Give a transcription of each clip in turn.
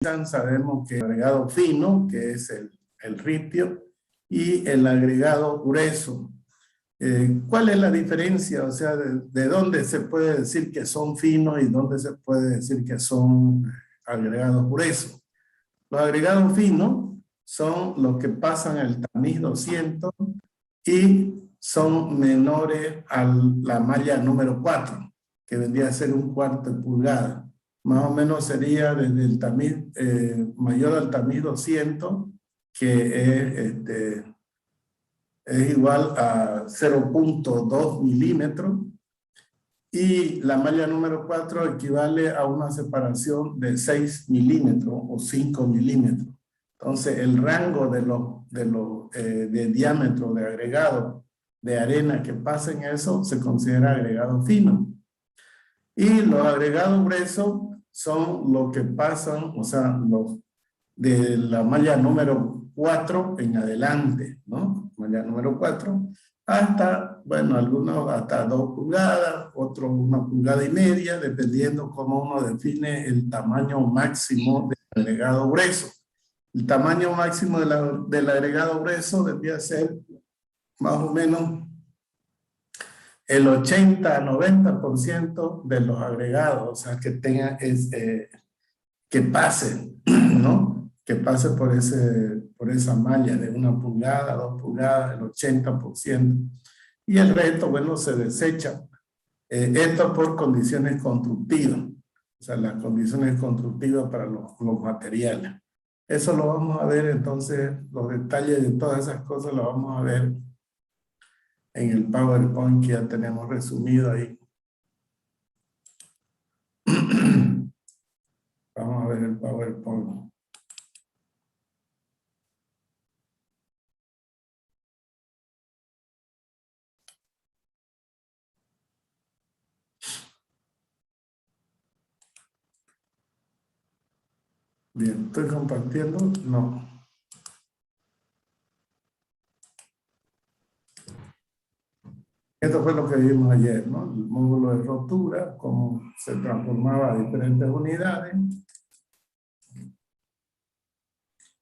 sabemos que el agregado fino, que es el ripio, y el agregado grueso. ¿Cuál es la diferencia? O sea, ¿de dónde se puede decir que son finos y dónde se puede decir que son agregados gruesos? Los agregados finos son los que pasan el tamiz 200 y son menores a la malla número 4, que vendría a ser 1/4 de pulgada. Más o menos sería desde el tamiz mayor al tamiz 200, que es igual a 0.2 milímetros, y la malla número 4 equivale a una separación de 6 milímetros o 5 milímetros. Entonces, el rango de diámetro de agregado de arena que pasen eso se considera agregado fino. Y los agregados gruesos son los que pasan, o sea, los de la malla número 4 en adelante, ¿no? Malla número 4, hasta, bueno, algunos hasta 2 pulgadas, otros 1,5 pulgadas, dependiendo cómo uno define el tamaño máximo del agregado grueso. El tamaño máximo del agregado grueso debería ser más o menos el 80-90% de los agregados, o sea, que tenga que pase, ¿no? Que pase por esa malla de 1 pulgada, 2 pulgadas, el 80%. Y el resto, bueno, se desecha. Esto por condiciones constructivas, o sea, las condiciones constructivas para los materiales. Eso lo vamos a ver entonces, los detalles de todas esas cosas los vamos a ver en el PowerPoint que ya tenemos resumido ahí. Vamos a ver el PowerPoint. Bien, ¿estoy compartiendo? No. Esto fue lo que vimos ayer, ¿no? El módulo de rotura, cómo se transformaba a diferentes unidades.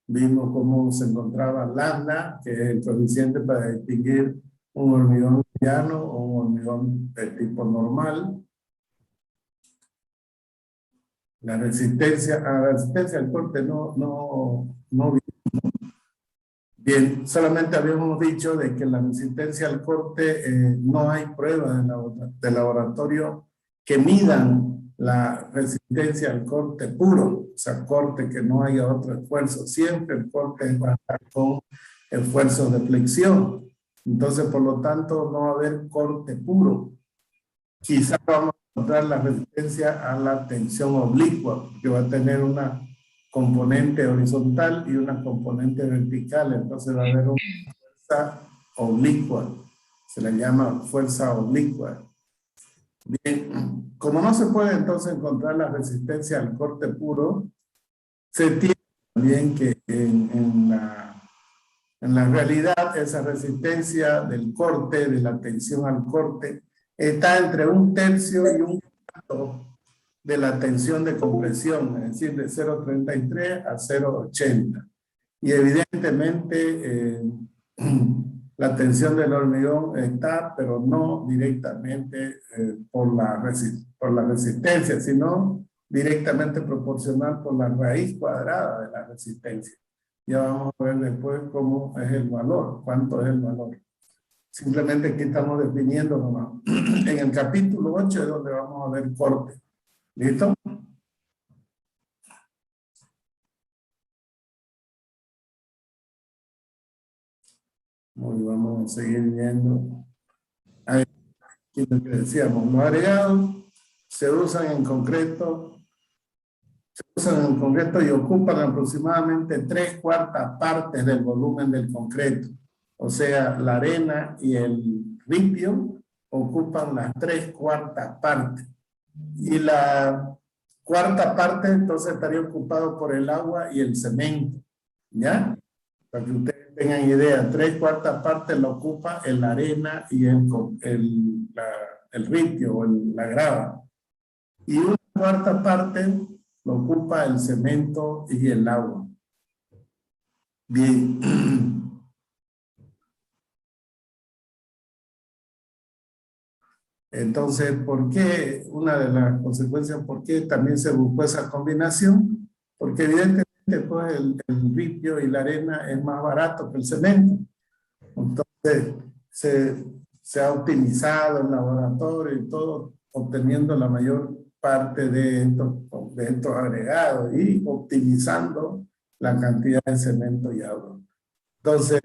Vimos cómo se encontraba lambda, que es el coeficiente para distinguir un hormigón llano o un hormigón de tipo normal. La resistencia al corte no vimos. Bien, solamente habíamos dicho de que la resistencia al corte no hay pruebas de laboratorio que midan la resistencia al corte puro, o sea, corte que no haya otro esfuerzo. Siempre el corte va a estar con esfuerzos de flexión. Entonces, por lo tanto, no va a haber corte puro. Quizás vamos a encontrar la resistencia a la tensión oblicua, que va a tener una componente horizontal y una componente vertical. Entonces va a haber una fuerza oblicua. Se la llama fuerza oblicua. Bien, como no se puede entonces encontrar la resistencia al corte puro, se tiene también que en la realidad esa resistencia del corte, de la tensión al corte, está entre 1/3 y 1/4 de la tensión de compresión, es decir, de 0.33 a 0.80. Y evidentemente la tensión del hormigón está, pero no directamente por la resistencia, sino directamente proporcional por la raíz cuadrada de la resistencia. Ya vamos a ver después cómo es el valor, cuánto es el valor. Simplemente aquí estamos definiendo nomás. En el capítulo 8 es donde vamos a ver corte. ¿Listo? Muy, vamos a seguir viendo. Ahí, lo que decíamos, los agregados se usan en concreto y ocupan aproximadamente 3/4 partes del volumen del concreto. O sea, la arena y el ripio ocupan las 3/4 partes. Y la 1/4 parte entonces estaría ocupado por el agua y el cemento. ¿Ya? Para que ustedes tengan idea, 3/4 partes lo ocupa la arena y el ripio o la grava. Y 1/4 parte lo ocupa el cemento y el agua. Bien. Entonces, ¿por qué? Una de las consecuencias, ¿por qué también se buscó esa combinación? Porque evidentemente pues, el ripio y la arena es más barato que el cemento. Entonces, se ha optimizado el laboratorio y todo, obteniendo la mayor parte de estos agregados y optimizando la cantidad de cemento y agua. Entonces,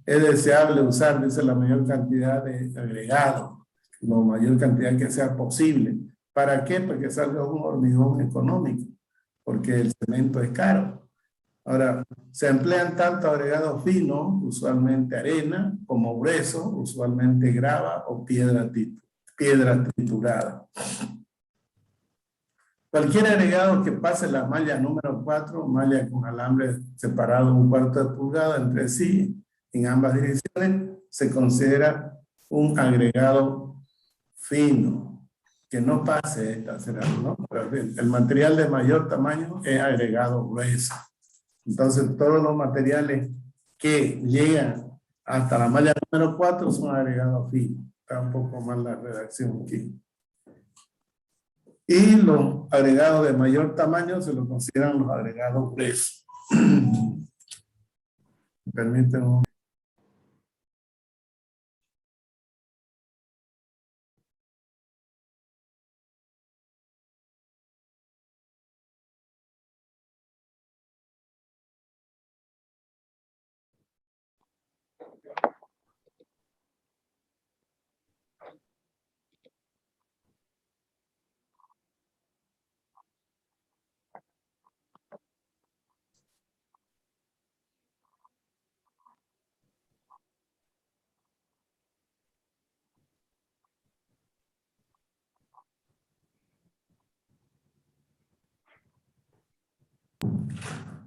es deseable usar, dice, la mayor cantidad de agregados, la mayor cantidad que sea posible. ¿Para qué? Para que salga un hormigón económico, porque el cemento es caro. Ahora, se emplean tanto agregados finos, usualmente arena, como gruesos, usualmente grava o piedra triturada. Cualquier agregado que pase la malla número 4, malla con alambre separado 1/4 de pulgada entre sí, en ambas direcciones, se considera un agregado fino, que no pase esta será, ¿no? Pero el material de mayor tamaño es agregado grueso. Entonces, todos los materiales que llegan hasta la malla número 4 son agregados finos. Está un poco mal la redacción aquí. Y los agregados de mayor tamaño se los consideran los agregados gruesos. Permítanme un...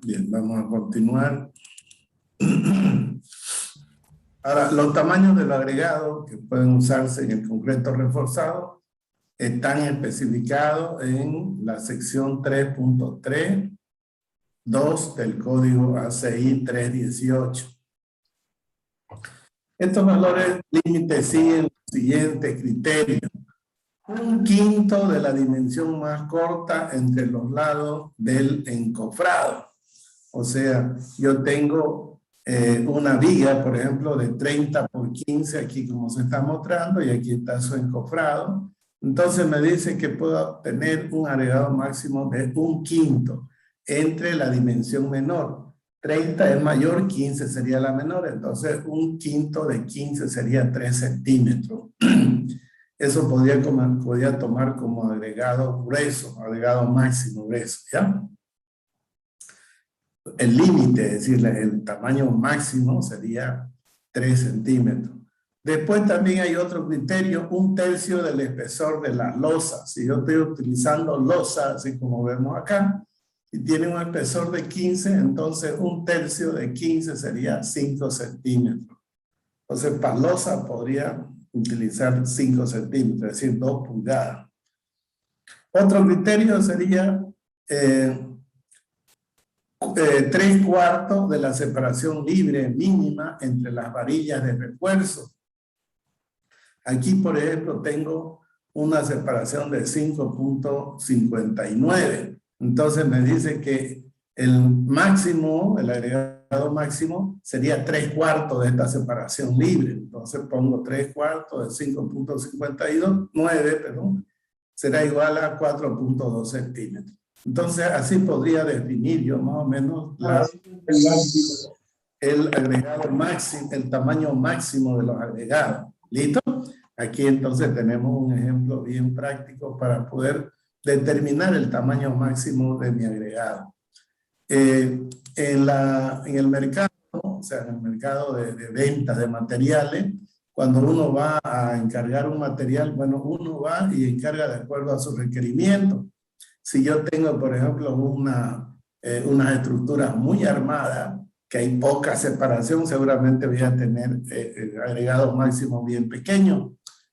Bien, vamos a continuar. Ahora, los tamaños de los agregados que pueden usarse en el concreto reforzado están especificados en la sección 3.3.2 del código ACI 318. Estos valores límites siguen los siguientes criterios. 1/5 de la dimensión más corta entre los lados del encofrado. O sea, yo tengo una viga, por ejemplo, de 30 por 15, aquí como se está mostrando, y aquí está su encofrado. Entonces me dice que puedo tener un agregado máximo de 1/5 entre la dimensión menor. 30 es mayor, 15 sería la menor, entonces 1/5 de 15 sería 3 centímetros. Eso podría tomar como agregado grueso, agregado máximo grueso, ¿ya? El límite, es decir, el tamaño máximo sería 3 centímetros. Después también hay otro criterio, 1/3 del espesor de la losa. Si yo estoy utilizando losa, así como vemos acá, y tiene un espesor de 15, entonces 1/3 de 15 sería 5 centímetros. Entonces, para losa podría utilizar 5 centímetros, es decir, 2 pulgadas. Otro criterio sería 3/4 de la separación libre mínima entre las varillas de refuerzo. Aquí, por ejemplo, tengo una separación de 5.59. Entonces me dice que el máximo, el agregado máximo, sería 3/4 de esta separación libre. Entonces pongo 3/4 de 5.59, perdón, será igual a 4.2 centímetros. Entonces, así podría definir yo más o menos el agregado máximo, el tamaño máximo de los agregados. ¿Listo? Aquí entonces tenemos un ejemplo bien práctico para poder determinar el tamaño máximo de mi agregado. En el mercado, o sea, en el mercado de ventas de materiales, cuando uno va a encargar un material, bueno, uno va y encarga de acuerdo a sus requerimientos. Si yo tengo, por ejemplo, unas estructuras muy armadas, que hay poca separación, seguramente voy a tener agregados máximos bien pequeños,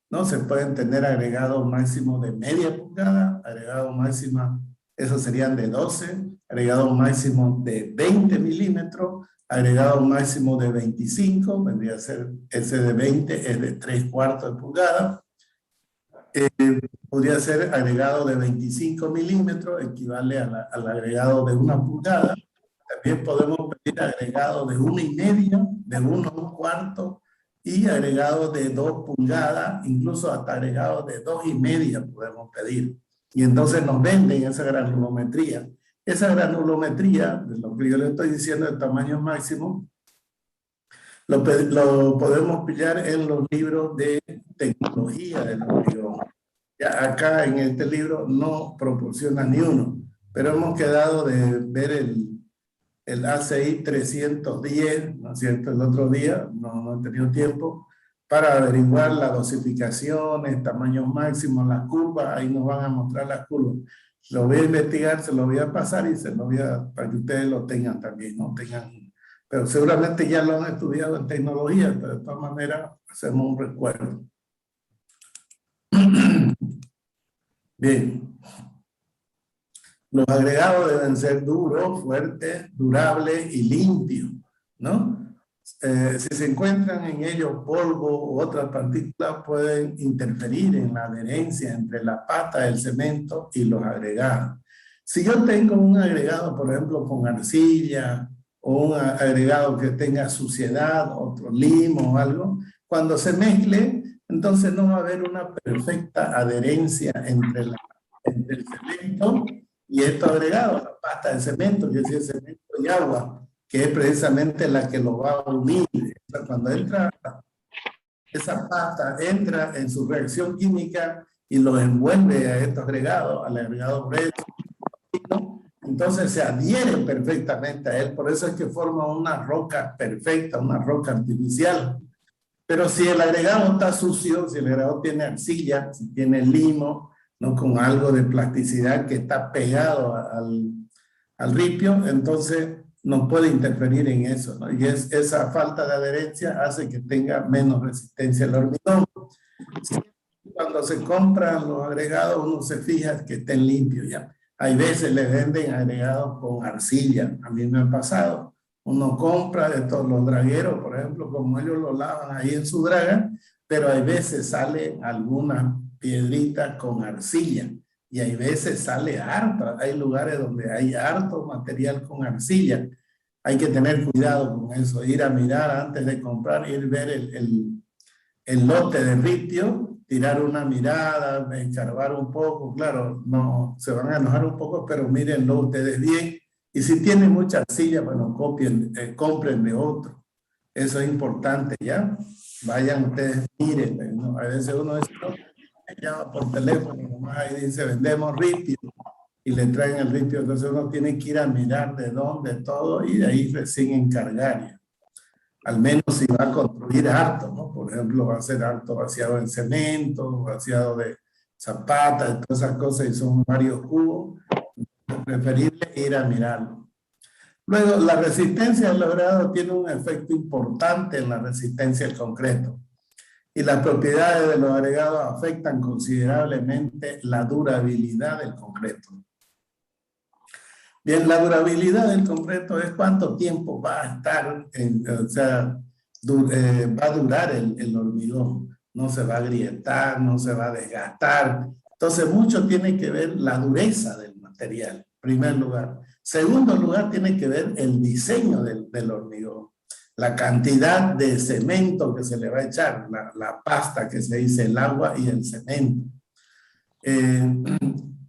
¿no? Se pueden tener agregados máximos de media pulgada, agregados máximos esos serían de 12, agregado máximo de 20 milímetros, agregado máximo de 25, vendría a ser ese de 20, es de 3/4 de pulgada. Podría ser agregado de 25 milímetros, equivale al agregado de 1 pulgada. También podemos pedir agregado de 1,5, de 1/4 y agregado de 2 pulgadas, incluso hasta agregado de 2,5 podemos pedir. Y entonces nos venden esa granulometría. Esa granulometría, de lo que yo le estoy diciendo de tamaño máximo, lo podemos pillar en los libros de tecnología del hormigón. Ya acá en este libro no proporciona ni uno, pero hemos quedado de ver el ACI 310, ¿no es cierto? El otro día, no he tenido tiempo, para averiguar las dosificaciones, tamaños máximos, las curvas, ahí nos van a mostrar las curvas. Lo voy a investigar, se lo voy a pasar y se lo voy a, para que ustedes lo tengan también, ¿no? Pero seguramente ya lo han estudiado en tecnología, pero de todas maneras hacemos un recuerdo. Bien. Los agregados deben ser duros, fuertes, durables y limpios, ¿no? Si se encuentran en ellos polvo u otras partículas, pueden interferir en la adherencia entre la pasta del cemento y los agregados. Si yo tengo un agregado, por ejemplo, con arcilla, o un agregado que tenga suciedad, otro limo o algo, cuando se mezcle, entonces no va a haber una perfecta adherencia entre el cemento y esto agregado, la pasta de cemento, que es el cemento y agua, que es precisamente la que lo va a unir. Cuando entra, esa pasta entra en su reacción química y lo envuelve a estos agregados, al agregado grueso, entonces se adhieren perfectamente a él. Por eso es que forma una roca perfecta, una roca artificial. Pero si el agregado está sucio, si el agregado tiene arcilla, si tiene limo, ¿no? Con algo de plasticidad que está pegado al ripio, entonces no puede interferir en eso, ¿no? Y esa falta de adherencia hace que tenga menos resistencia al hormigón. Cuando se compran los agregados, uno se fija que estén limpios ya. Hay veces le venden agregados con arcilla, a mí me ha pasado. Uno compra de todos los dragueros, por ejemplo, como ellos lo lavan ahí en su draga, pero hay veces sale algunas piedritas con arcilla y hay veces sale harta. Hay lugares donde hay harto material con arcilla. Hay que tener cuidado con eso, ir a mirar antes de comprar, ir a ver el lote de ripio, tirar una mirada, escarbar un poco. Claro, no se van a enojar un poco, pero mírenlo ustedes bien. Y si tienen mucha arcilla, bueno, compren de otro. Eso es importante, ¿ya? Vayan ustedes, miren, ¿no? A veces uno dice, no, llama por teléfono, nomás ahí dice, vendemos ripio, y le traen el ripio. Entonces uno tiene que ir a mirar de dónde todo, y de ahí recién encargar, ¿ya? Al menos si va a construir harto, ¿no? Por ejemplo, va a ser harto vaciado en cemento, vaciado de zapatas, todas esas cosas, y son varios cubos. Es preferible ir a mirarlo. Luego, la resistencia del agregado tiene un efecto importante en la resistencia del concreto. Y las propiedades de los agregados afectan considerablemente la durabilidad del concreto. Bien, la durabilidad del concreto es cuánto tiempo va a estar, va a durar el hormigón. No se va a agrietar, no se va a desgastar. Entonces, mucho tiene que ver la dureza del material, en primer lugar. Segundo lugar, tiene que ver el diseño del hormigón. La cantidad de cemento que se le va a echar, la pasta que se dice, el agua y el cemento.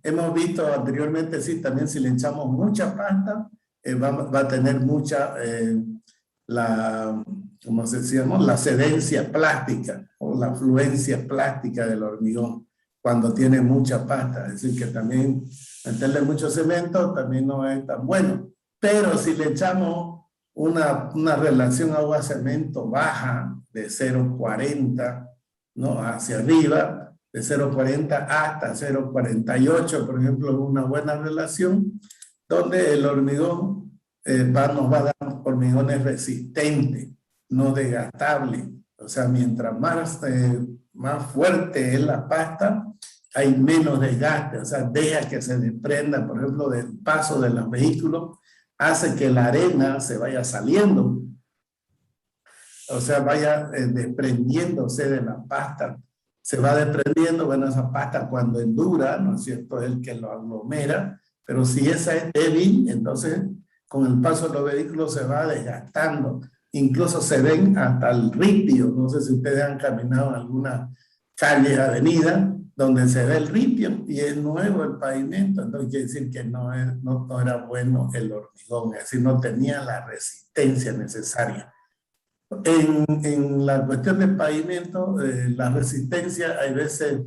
Hemos visto anteriormente, sí, también si le echamos mucha pasta, va a tener mucha, ¿cómo se llama? La cedencia plástica o la fluencia plástica del hormigón cuando tiene mucha pasta. Es decir, que también meterle mucho cemento también no es tan bueno. Pero si le echamos una relación agua-cemento baja de 0,40, ¿no? Hacia arriba, de 0,40 hasta 0,48, por ejemplo, una buena relación, donde el hormigón nos va a dar hormigones resistentes, no desgastables. O sea, mientras más fuerte es la pasta, hay menos desgaste, o sea, deja que se desprenda, por ejemplo, del paso de los vehículos, hace que la arena se vaya saliendo, o sea, vaya desprendiéndose de la pasta, se va desprendiendo, bueno, esa pasta cuando endura, ¿no es cierto?, es el que lo aglomera, pero si esa es débil, entonces con el paso de los vehículos se va desgastando, incluso se ven hasta el ripio, no sé si ustedes han caminado en alguna calle, avenida, donde se ve el ripio y es nuevo el pavimento, entonces quiere decir que no era bueno el hormigón, es decir, no tenía la resistencia necesaria. En la cuestión del pavimento, la resistencia, hay veces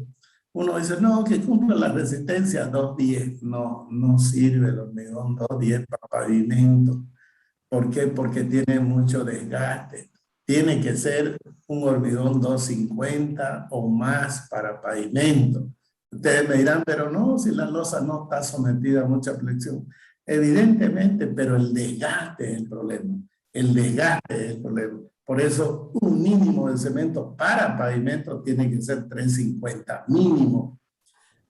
uno dice, no, que cumpla la resistencia 210. No, no sirve el hormigón 210 para pavimento. ¿Por qué? Porque tiene mucho desgaste. Tiene que ser un hormigón 250 o más para pavimento. Ustedes me dirán, pero no, si la losa no está sometida a mucha flexión. Evidentemente, pero el desgaste es el problema. El desgaste es el problema. Por eso, un mínimo de cemento para pavimento tiene que ser 350, mínimo.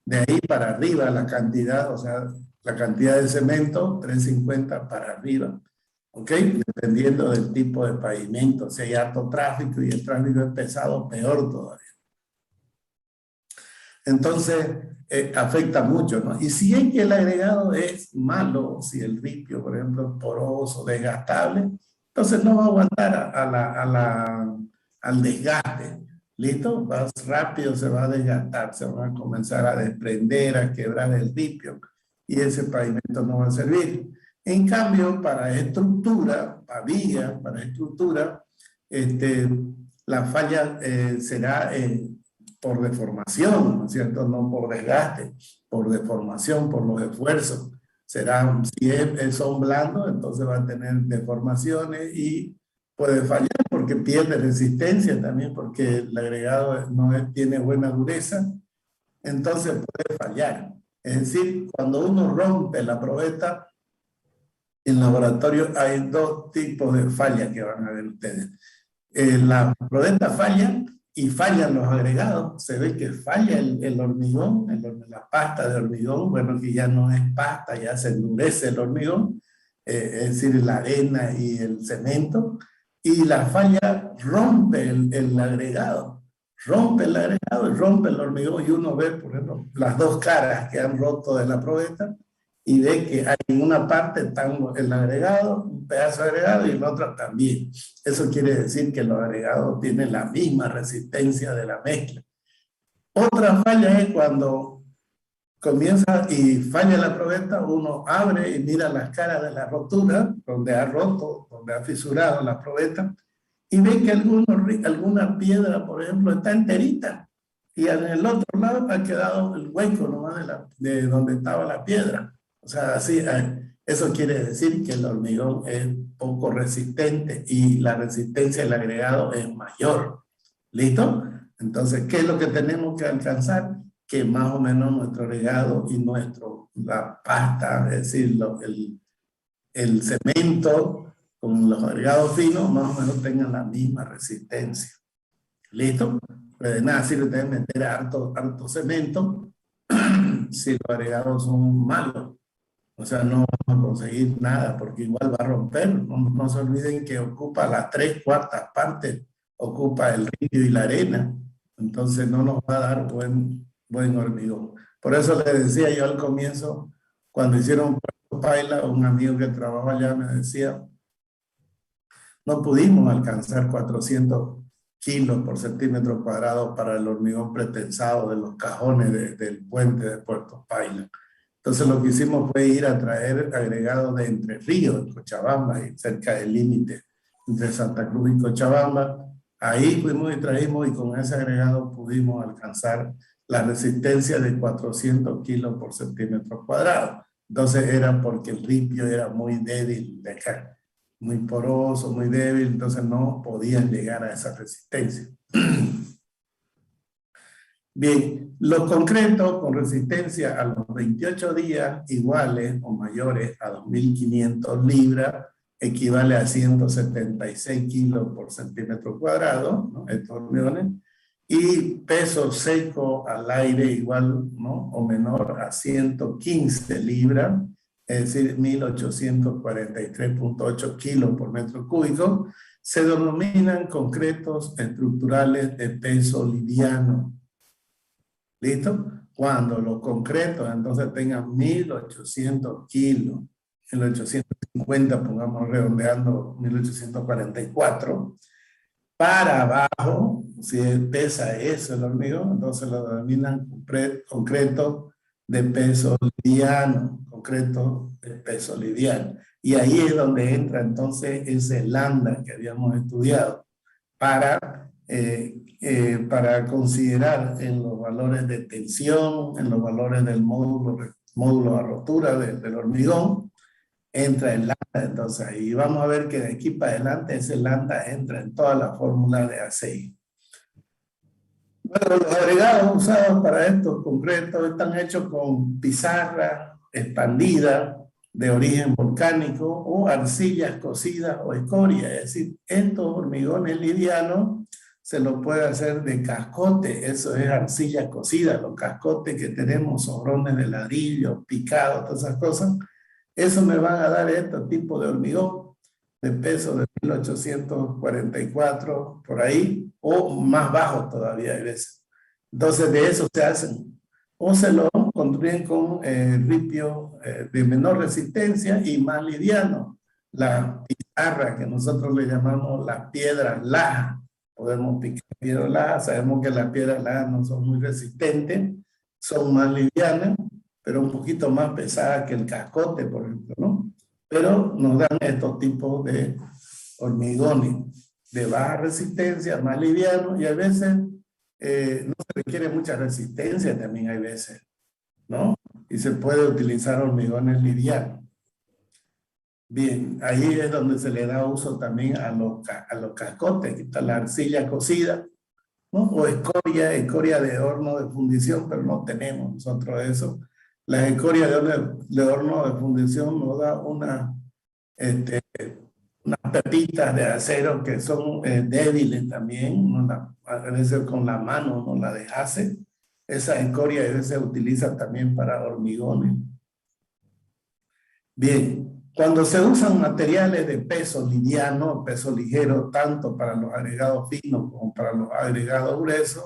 De ahí para arriba la cantidad, o sea, la cantidad de cemento, 350 para arriba. ¿Ok? Dependiendo del tipo de pavimento. Si hay alto tráfico y el tráfico es pesado, peor todavía. Entonces, afecta mucho, ¿no? Y si es que el agregado es malo, si el ripio, por ejemplo, es poroso, desgastable, entonces no va a aguantar al desgaste. ¿Listo? Más rápido se va a desgastar, se va a comenzar a desprender, a quebrar el ripio y ese pavimento no va a servir. En cambio, para estructura, para vía, para estructura, la falla será por deformación, ¿no es cierto? No por desgaste, por deformación, por los esfuerzos. Será, si son blandos, entonces va a tener deformaciones y puede fallar porque pierde resistencia también, porque el agregado tiene buena dureza, entonces puede fallar. Es decir, cuando uno rompe la probeta, en laboratorio hay dos tipos de fallas que van a ver ustedes. La probeta falla y fallan los agregados. Se ve que falla el hormigón, la pasta de hormigón, bueno, que ya no es pasta, ya se endurece el hormigón, es decir, la arena y el cemento, y la falla rompe el agregado. Rompe el agregado y rompe el hormigón y uno ve, por ejemplo, las dos caras que han roto de la probeta y ve que hay en una parte está el agregado, un pedazo de agregado y en otra también. Eso quiere decir que los agregados tienen la misma resistencia de la mezcla. Otra falla es cuando comienza y falla la probeta, uno abre y mira las caras de la rotura, donde ha roto, donde ha fisurado la probeta, y ve que alguna piedra, por ejemplo, está enterita, y en el otro lado ha quedado el hueco nomás de donde estaba la piedra. O sea, así, eso quiere decir que el hormigón es poco resistente y la resistencia del agregado es mayor. ¿Listo? Entonces, ¿qué es lo que tenemos que alcanzar? Que más o menos nuestro agregado y la pasta, es decir, el cemento con los agregados finos, más o menos tengan la misma resistencia. ¿Listo? Pero de nada sirve ustedes meter harto cemento si los agregados son malos. O sea, no vamos a conseguir nada porque igual va a romper. No se olviden que ocupa las 3/4 partes, ocupa el río y la arena. Entonces no nos va a dar buen hormigón. Por eso le decía yo al comienzo, cuando hicieron Puerto Paila, un amigo que trabaja allá me decía, no pudimos alcanzar 400 kilos por centímetro cuadrado para el hormigón pretensado de los cajones del puente de Puerto Paila. Entonces lo que hicimos fue ir a traer agregados de Entre Ríos, de Cochabamba, cerca del límite entre Santa Cruz y Cochabamba. Ahí fuimos y trajimos y con ese agregado pudimos alcanzar la resistencia de 400 kilos por centímetro cuadrado. Entonces era porque el ripio era muy débil de acá, muy poroso, muy débil, entonces no podían llegar a esa resistencia. Bien, los concretos con resistencia a los 28 días iguales o mayores a 2.500 libras equivale a 176 kilos por centímetro cuadrado, ¿no? Estos hormigones. y peso seco al aire igual, ¿no? O menor a 115 libras, es decir, 1843,8 kilos por metro cúbico, se denominan concretos estructurales de peso liviano. ¿Listo? Cuando los concretos entonces tengan 1800 kilos, 1850, pongamos redondeando 1844, para abajo, si pesa eso el hormigón, entonces lo denominan concreto de peso liviano, concreto de peso liviano. Y ahí es donde entra entonces ese lambda que habíamos estudiado para considerar en los valores de tensión, en los valores del módulo a rotura del hormigón, entra el lambda. Entonces ahí vamos a ver que de aquí para adelante ese lambda entra en toda la fórmula de ACI. Bueno, los agregados usados para estos concretos están hechos con pizarra expandida de origen volcánico o arcillas cocidas o escoria. Es decir, estos hormigones livianos se los puede hacer de cascote, eso es arcilla cocida, los cascotes que tenemos, sobrones de ladrillo, picados, todas esas cosas. Eso me van a dar este tipo de hormigón de peso de 1844 por ahí, o más bajo todavía hay veces. Entonces de eso se hacen, o se lo construyen con ripio de menor resistencia y más liviano. La pizarra que nosotros le llamamos las piedras laja, podemos picar piedras laja, sabemos que las piedras laja no son muy resistentes, son más livianas, pero un poquito más pesada que el cascote, por ejemplo, ¿no? Pero nos dan estos tipos de hormigones de baja resistencia, más livianos, y a veces no se requiere mucha resistencia también hay veces, ¿no? Y se puede utilizar hormigones livianos. Bien, ahí es donde se le da uso también a los cascotes. Aquí está la arcilla cocida, ¿no? O escoria de horno de fundición, pero no tenemos nosotros eso. La escoria de horno de fundición nos da unas pepitas de acero que son débiles también, a veces con la mano no la deshace. Esa escoria a veces se utiliza también para hormigones. Bien, cuando se usan materiales de peso liviano, peso ligero, tanto para los agregados finos como para los agregados gruesos,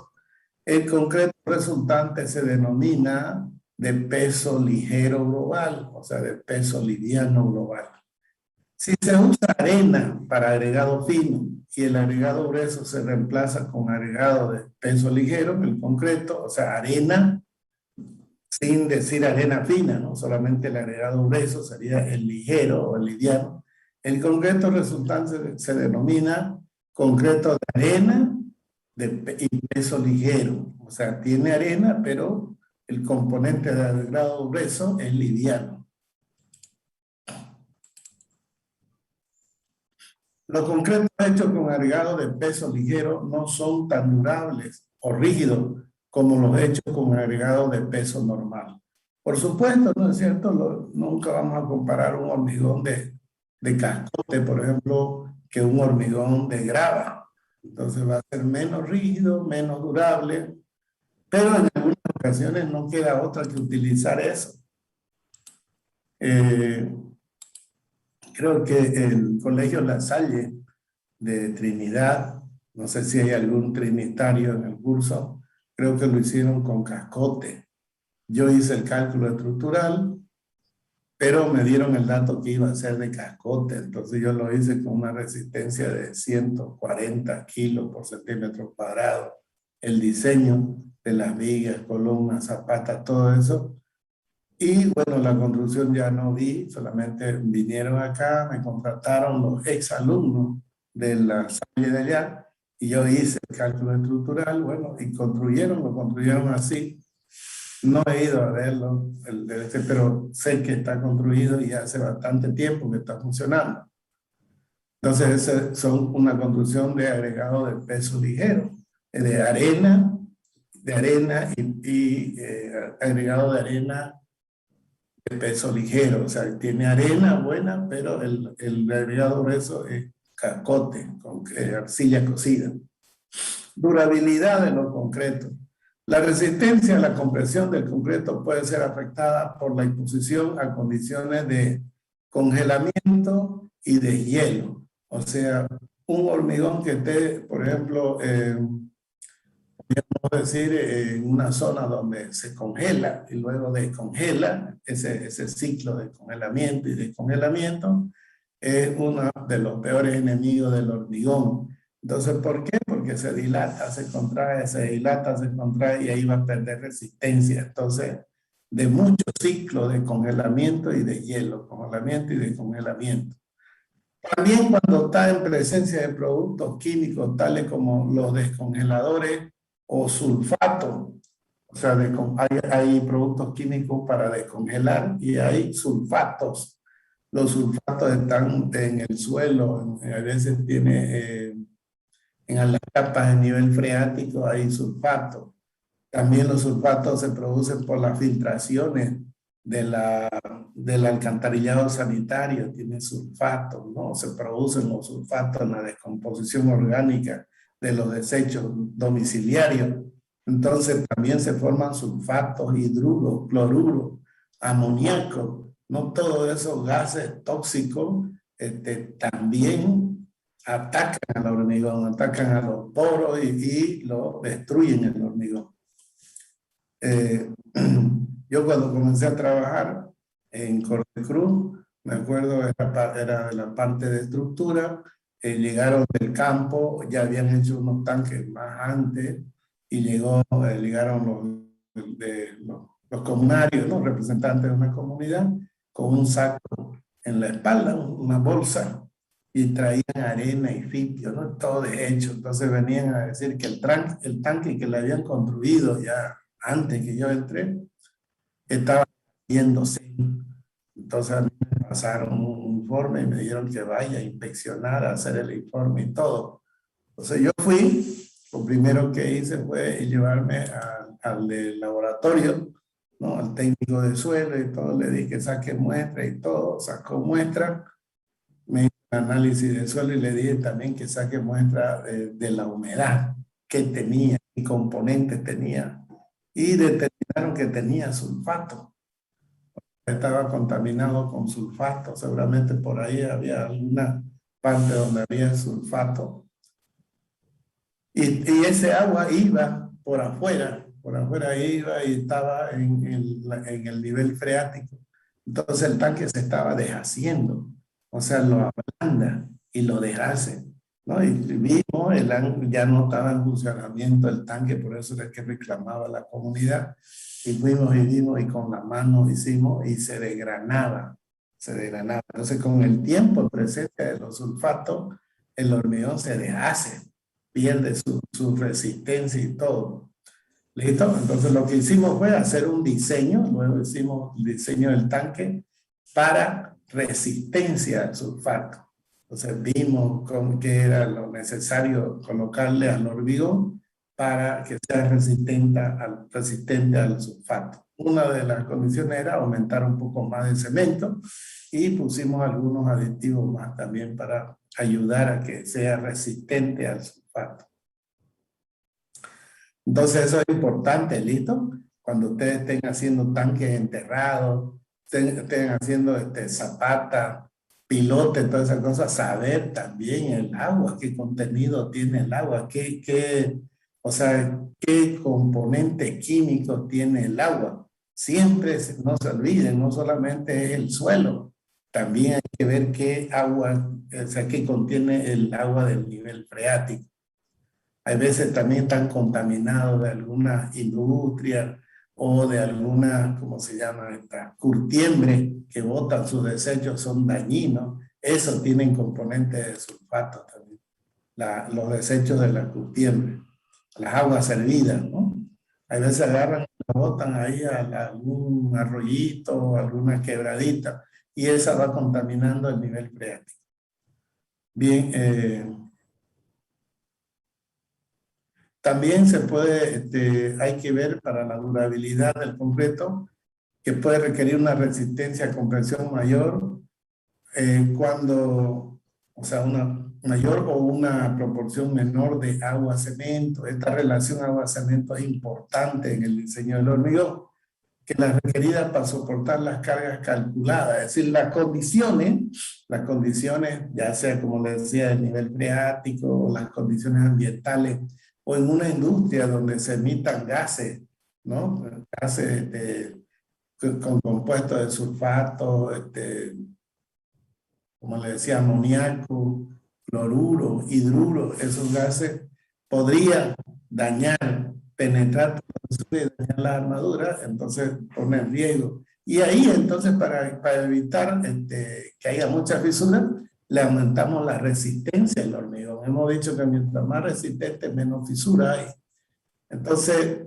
el concreto resultante se denomina de peso ligero global, o sea, de peso liviano global. Si se usa arena para agregado fino y el agregado grueso se reemplaza con agregado de peso ligero, el concreto, o sea, arena, sin decir arena fina, ¿no? Solamente el agregado grueso sería el ligero o el liviano. El concreto resultante se denomina concreto de arena y peso ligero. O sea, tiene arena, pero el componente de agregado grueso es liviano. Los concretos hechos con agregado de peso ligero no son tan durables o rígidos como los hechos con agregado de peso normal. Por supuesto, ¿no es cierto? Nunca vamos a comparar un hormigón de cascote, por ejemplo, que un hormigón de grava. Entonces va a ser menos rígido, menos durable, pero en algunas ocasiones no queda otra que utilizar eso. Creo que el Colegio La Salle de Trinidad, no sé si hay algún trinitario en el curso, creo que lo hicieron con cascote. Yo hice el cálculo estructural, pero me dieron el dato que iba a ser de cascote, entonces yo lo hice con una resistencia de 140 kilos por centímetro cuadrado. El diseño de las vigas, columnas, zapatas, todo eso. Y bueno, la construcción ya no vi, solamente vinieron acá, me contrataron los exalumnos de la Salle de allá, y yo hice el cálculo estructural, bueno, y lo construyeron así. No he ido a verlo, pero sé que está construido y hace bastante tiempo que está funcionando. Entonces, son una construcción de agregado de peso ligero, de arena y agregado de arena de peso ligero. O sea, tiene arena buena, pero el agregado grueso es cascote, con arcilla cocida. Durabilidad de lo concreto. La resistencia a la compresión del concreto puede ser afectada por la exposición a condiciones de congelamiento y de hielo. O sea, un hormigón que esté, por ejemplo, podemos decir, en una zona donde se congela y luego descongela, ese ciclo de congelamiento y descongelamiento es uno de los peores enemigos del hormigón. Entonces, ¿por qué? Porque se dilata, se contrae, se dilata, se contrae y ahí va a perder resistencia. Entonces, de muchos ciclos de congelamiento y de hielo, congelamiento y descongelamiento. También cuando está en presencia de productos químicos tales como los descongeladores o sulfato, o sea, hay productos químicos para descongelar y hay sulfatos. Los sulfatos están en el suelo, a veces tiene en las capas de nivel freático hay sulfato. También los sulfatos se producen por las filtraciones del alcantarillado sanitario, tiene sulfato, ¿no? Se producen los sulfatos en la descomposición orgánica de los desechos domiciliarios. Entonces también se forman sulfatos, hidruro, cloruro, amoníaco, ¿no? Todos esos gases tóxicos también atacan al hormigón, atacan a los poros y lo destruyen el hormigón. Yo cuando comencé a trabajar en Cordecruz, me acuerdo, era de la parte de estructura, llegaron del campo, ya habían hecho unos tanques más antes, y llegaron los comunarios, los representantes de una comunidad, con un saco en la espalda, una bolsa, y traían arena y fitio, ¿no? Todo de hecho. Entonces venían a decir que el tanque que le habían construido ya antes que yo entré, estaba yéndose. Entonces a mí me pasaron un informe y me dijeron que vaya a inspeccionar, a hacer el informe y todo. Entonces yo fui, lo primero que hice fue llevarme al del laboratorio, ¿no? Al técnico de suelo y todo, le dije que saque muestra y todo, sacó muestra, me hizo un análisis de suelo y le dije también que saque muestra de la humedad que tenía, qué componentes tenía, y determinaron que tenía sulfato. Estaba contaminado con sulfato, seguramente por ahí había alguna parte donde había sulfato. Y ese agua iba por afuera iba y estaba en el nivel freático. Entonces el tanque se estaba deshaciendo, o sea, lo ablanda y lo deshace, ¿no? Y vimos, ya no estaba en funcionamiento el tanque, por eso es que reclamaba la comunidad. Y fuimos y vimos y con las manos hicimos y se desgranaba, se desgranaba. Entonces con el tiempo, en presencia de los sulfatos, el hormigón se deshace, pierde su resistencia y todo. ¿Listo? Entonces lo que hicimos fue hacer un diseño, luego hicimos el diseño del tanque para resistencia al sulfato. Entonces vimos qué era lo necesario colocarle al hormigón para que sea resistente al sulfato. Una de las condiciones era aumentar un poco más de cemento y pusimos algunos aditivos más también para ayudar a que sea resistente al sulfato. Entonces eso es importante, ¿listo? Cuando ustedes estén haciendo tanques enterrados, estén haciendo zapata, pilote, todas esas cosas, saber también el agua, qué contenido tiene el agua, o sea, qué componente químico tiene el agua. Siempre no se olviden, no solamente es el suelo, también hay que ver qué agua, o sea, qué contiene el agua del nivel freático. Hay veces también están contaminados de alguna industria o de alguna, ¿cómo se llama? Curtiembre que botan sus desechos, son dañinos. Eso tienen componentes de sulfato también. Los desechos de la curtiembre, las aguas hervidas, ¿no? Hay veces agarran y la botan ahí a algún arroyito o alguna quebradita y esa va contaminando el nivel freático. Bien, también se puede, hay que ver para la durabilidad del concreto que puede requerir una resistencia a compresión mayor cuando o sea, una mayor o una proporción menor de agua-cemento. Esta relación agua-cemento es importante en el diseño del hormigón, que las requeridas para soportar las cargas calculadas, es decir, las condiciones, ya sea como les decía, el nivel freático, las condiciones ambientales, o en una industria donde se emitan gases, ¿no? Gases con compuestos de sulfato, como le decía, amoníaco, cloruro, hidruro, esos gases podrían dañar, penetrar y dañar la armadura, entonces pone en riesgo. Y ahí entonces para evitar que haya mucha fisura, le aumentamos la resistencia al hormigón. Hemos dicho que mientras más resistente, menos fisura hay. Entonces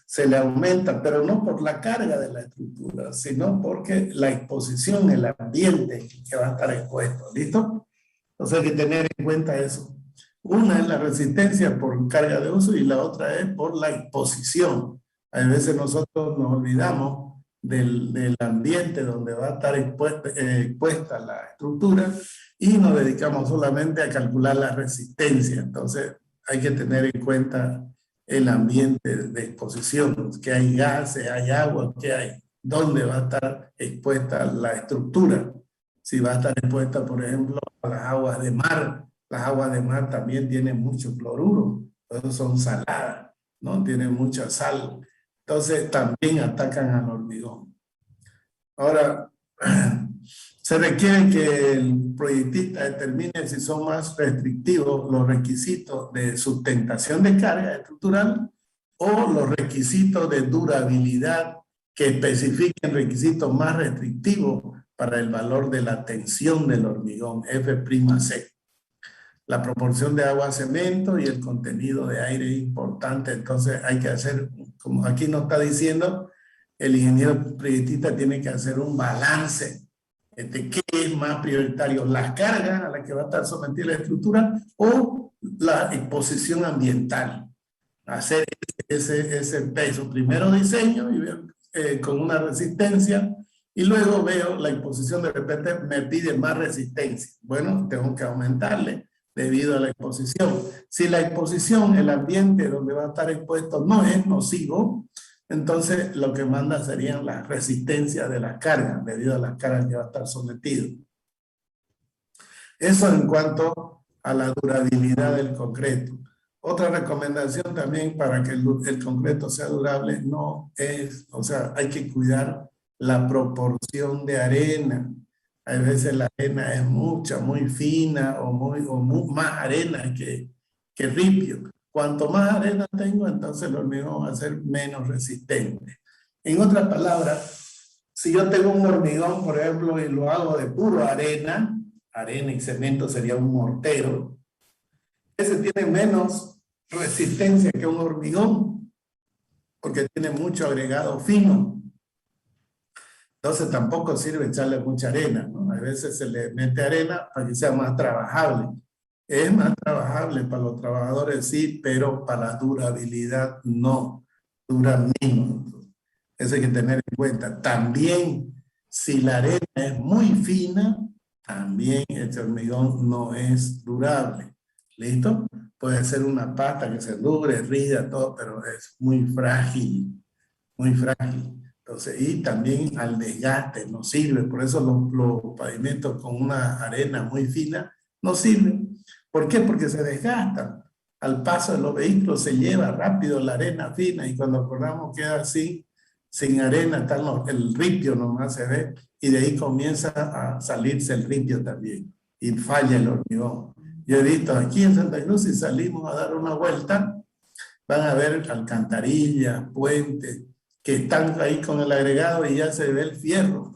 se le aumenta, pero no por la carga de la estructura, sino porque la exposición, el ambiente que va a estar expuesto. ¿Listo? Entonces hay que tener en cuenta eso. Una es la resistencia por carga de uso y la otra es por la exposición. A veces nosotros nos olvidamos del ambiente donde va a estar expuesta la estructura y nos dedicamos solamente a calcular la resistencia. Entonces hay que tener en cuenta el ambiente de exposición, que hay gases, hay agua, que hay, dónde va a estar expuesta la estructura. Si va a estar expuesta, por ejemplo, a las aguas de mar. Las aguas de mar también tienen mucho cloruro, entonces son saladas, ¿no? Tienen mucha sal. Entonces también atacan al hormigón. Ahora, se requiere que el proyectista determine si son más restrictivos los requisitos de sustentación de carga estructural o los requisitos de durabilidad que especifiquen requisitos más restrictivos para el valor de la tensión del hormigón, F'C. La proporción de agua a cemento y el contenido de aire es importante, entonces hay que hacer, como aquí nos está diciendo, el ingeniero proyectista tiene que hacer un balance de qué es más prioritario, las cargas a las que va a estar sometida la estructura o la exposición ambiental. Hacer ese peso. Primero diseño y veo, con una resistencia y luego veo la exposición, de repente me pide más resistencia. Bueno, tengo que aumentarle debido a la exposición. Si la exposición, el ambiente donde va a estar expuesto no es nocivo, entonces lo que manda serían las resistencias de las cargas, debido a las cargas que va a estar sometido. Eso en cuanto a la durabilidad del concreto. Otra recomendación también para que el concreto sea durable no es, o sea, hay que cuidar la proporción de arena. A veces la arena es mucha, muy fina o más arena que ripio. Cuanto más arena tengo, entonces el hormigón va a ser menos resistente. En otras palabras, si yo tengo un hormigón, por ejemplo, y lo hago de puro arena y cemento sería un mortero, ese tiene menos resistencia que un hormigón, porque tiene mucho agregado fino. Entonces tampoco sirve echarle mucha arena, ¿no? A veces se le mete arena para que sea más trabajable. Es más trabajable para los trabajadores, sí, pero para la durabilidad no. Dura menos. Eso hay que tener en cuenta. También, si la arena es muy fina, también este hormigón no es durable. ¿Listo? Puede ser una pasta que se dure, rígida, todo, pero es muy frágil, muy frágil. Entonces, y también al desgaste no sirve. Por eso los pavimentos con una arena muy fina no sirven. ¿Por qué? Porque se desgastan. Al paso de los vehículos se lleva rápido la arena fina y cuando acordamos queda así, sin arena, el ripio nomás se ve y de ahí comienza a salirse el ripio también y falla el hormigón. Yo he visto aquí en Santa Cruz, si salimos a dar una vuelta, van a ver alcantarillas, puentes, que están ahí con el agregado y ya se ve el fierro.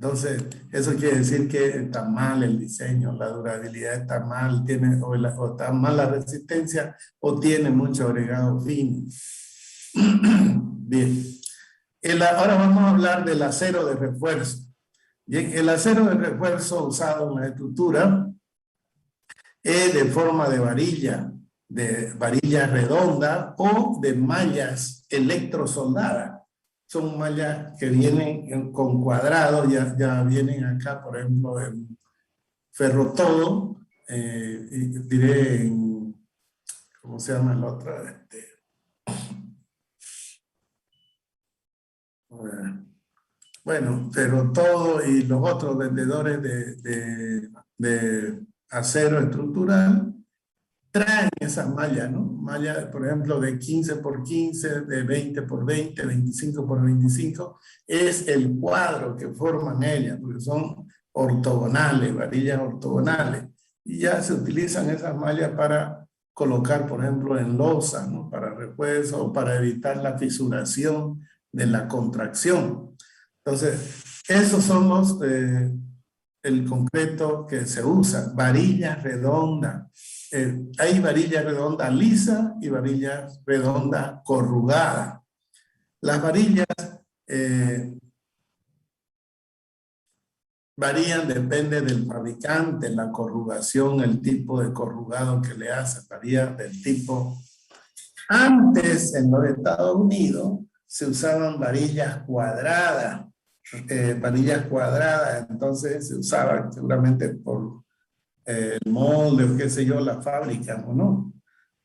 Entonces, eso quiere decir que está mal el diseño, la durabilidad está mal, o está mal la resistencia, o tiene mucho agregado fino. Bien. Ahora vamos a hablar del acero de refuerzo. Bien, el acero de refuerzo usado en la estructura es de forma de varilla redonda o de mallas electrosoldadas. Son mallas que vienen con cuadrados, ya vienen acá, por ejemplo, en ferrotodo, y diré en, ¿cómo se llama el otro? Bueno, ferrotodo y los otros vendedores de acero estructural traen esas mallas, ¿no? Mallas, por ejemplo, de 15 por 15, de 20 por 20, 25 por 25, es el cuadro que forman ellas, porque son ortogonales, varillas ortogonales. Y ya se utilizan esas mallas para colocar, por ejemplo, en losa, ¿no? Para refuerzo o para evitar la fisuración de la contracción. Entonces, esos son los, el concreto que se usa, varillas redondas. Hay varilla redonda lisa y varilla redonda corrugada. Las varillas varían, depende del fabricante, la corrugación, el tipo de corrugado que le hace, varía del tipo. Antes, en los Estados Unidos, se usaban varillas cuadradas, entonces se usaban seguramente por el molde o qué sé yo, la fábrica, ¿o no?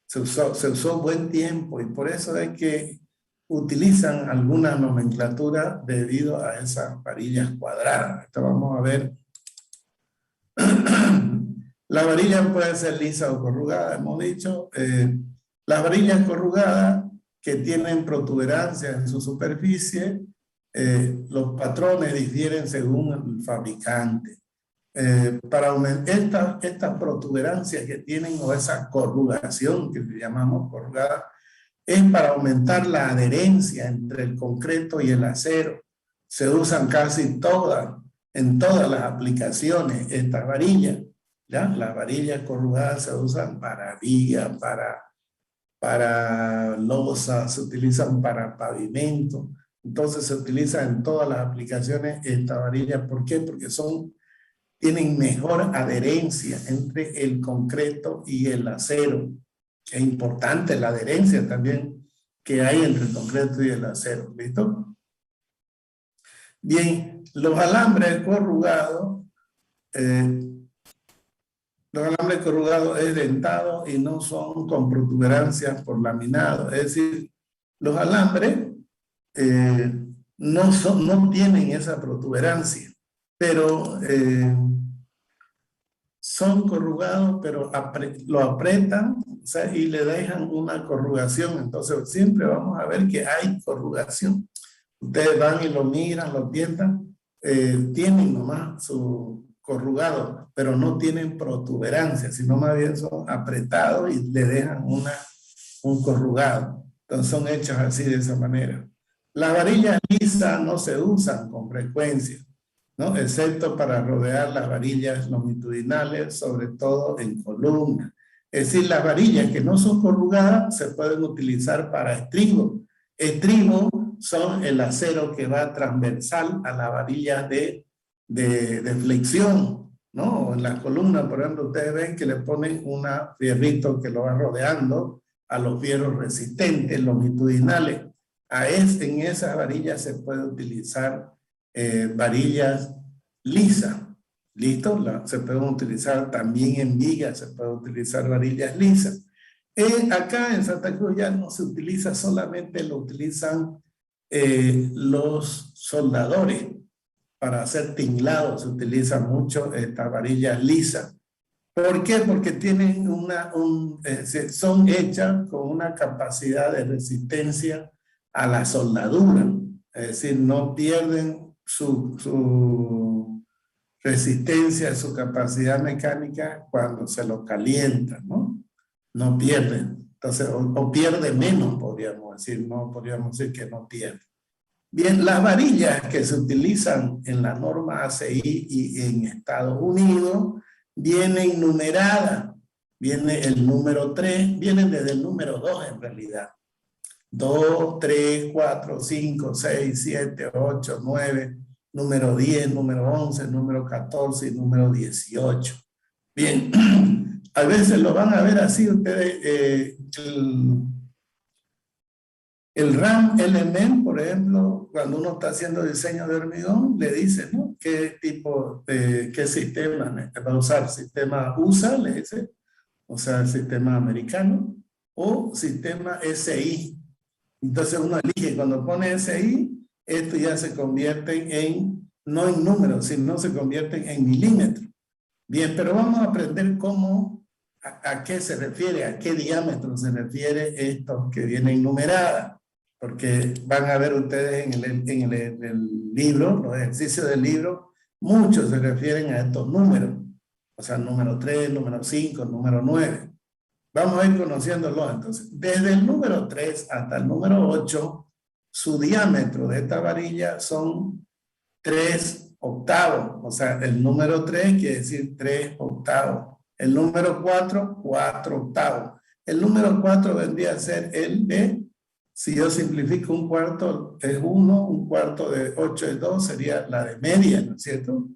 Se usó buen tiempo y por eso es que utilizan alguna nomenclatura debido a esas varillas cuadradas. Esto vamos a ver. La varilla puede ser lisa o corrugada, hemos dicho. Las varillas corrugadas que tienen protuberancia en su superficie, los patrones difieren según el fabricante. Para aumentar esta protuberancia que tienen o esa corrugación que le llamamos corrugada, es para aumentar la adherencia entre el concreto y el acero. Se usan casi todas, en todas las aplicaciones, estas varillas. ¿Ya? Las varillas corrugadas se usan para vigas, para losas, se utilizan para pavimento. Entonces se utiliza en todas las aplicaciones esta varilla. ¿Por qué? Porque tienen mejor adherencia entre el concreto y el acero. Es importante la adherencia también que hay entre el concreto y el acero. ¿Listo? Bien, los alambres corrugados, es dentado y no son con protuberancias por laminado. Es decir, los alambres no tienen esa protuberancia, pero son corrugados, pero lo apretan, o sea, y le dejan una corrugación. Entonces siempre vamos a ver que hay corrugación. Ustedes van y lo miran, lo tientan, tienen nomás su corrugado, pero no tienen protuberancia, sino más bien son apretados y le dejan un corrugado. Entonces son hechos así de esa manera. Las varillas lisas no se usan con frecuencia, ¿no? Excepto para rodear las varillas longitudinales, sobre todo en columna. Es decir, las varillas que no son corrugadas se pueden utilizar para estribo. Estribo son el acero que va transversal a la varilla de flexión, ¿no? En las columnas, por ejemplo, ustedes ven que le ponen un fierrito que lo va rodeando a los fierros resistentes longitudinales. En esas varillas se puede utilizar varillas lisas. ¿Listo? Se pueden utilizar también en vigas, se pueden utilizar varillas lisas. Acá en Santa Cruz ya no se utiliza solamente, lo utilizan los soldadores. Para hacer tinglado se utiliza mucho estas varillas lisas. ¿Por qué? Porque tienen son hechas con una capacidad de resistencia a la soldadura. Es decir, no pierden su resistencia, su capacidad mecánica cuando se lo calienta, ¿no? No pierden. Entonces, o pierde menos, podríamos decir. No podríamos decir que no pierde. Bien, las varillas que se utilizan en la norma ACI y en Estados Unidos vienen numeradas. Viene el número 3, vienen desde el número 2 en realidad. 2, 3, 4, 5, 6, 7, 8, 9, número 10, número 11, número 14 y número 18. Bien, a veces lo van a ver así ustedes, El RAM element, por ejemplo, cuando uno está haciendo diseño de hormigón, le dice, ¿no? ¿Qué tipo de, qué sistema va a usar? ¿Sistema USA, le dice? O sea, el sistema americano, o sistema SI. Entonces uno elige, cuando pone SI, esto ya se convierte en, no en números, sino se convierte en milímetros. Bien, pero vamos a aprender cómo, a qué se refiere, a qué diámetro se refiere esto que vienen numeradas. Porque van a ver ustedes en el libro, los ejercicios del libro, muchos se refieren a estos números. O sea, número 3, número 5, número 9. Vamos a ir conociéndolo entonces. Desde el número 3 hasta el número 8, su diámetro de esta varilla son 3 octavos. O sea, el número 3 quiere decir 3 octavos. El número 4, 4 octavos. El número 4 vendría a ser el de, si yo simplifico, un cuarto es 1, un cuarto de 8 es 2, sería la de media, ¿no es cierto?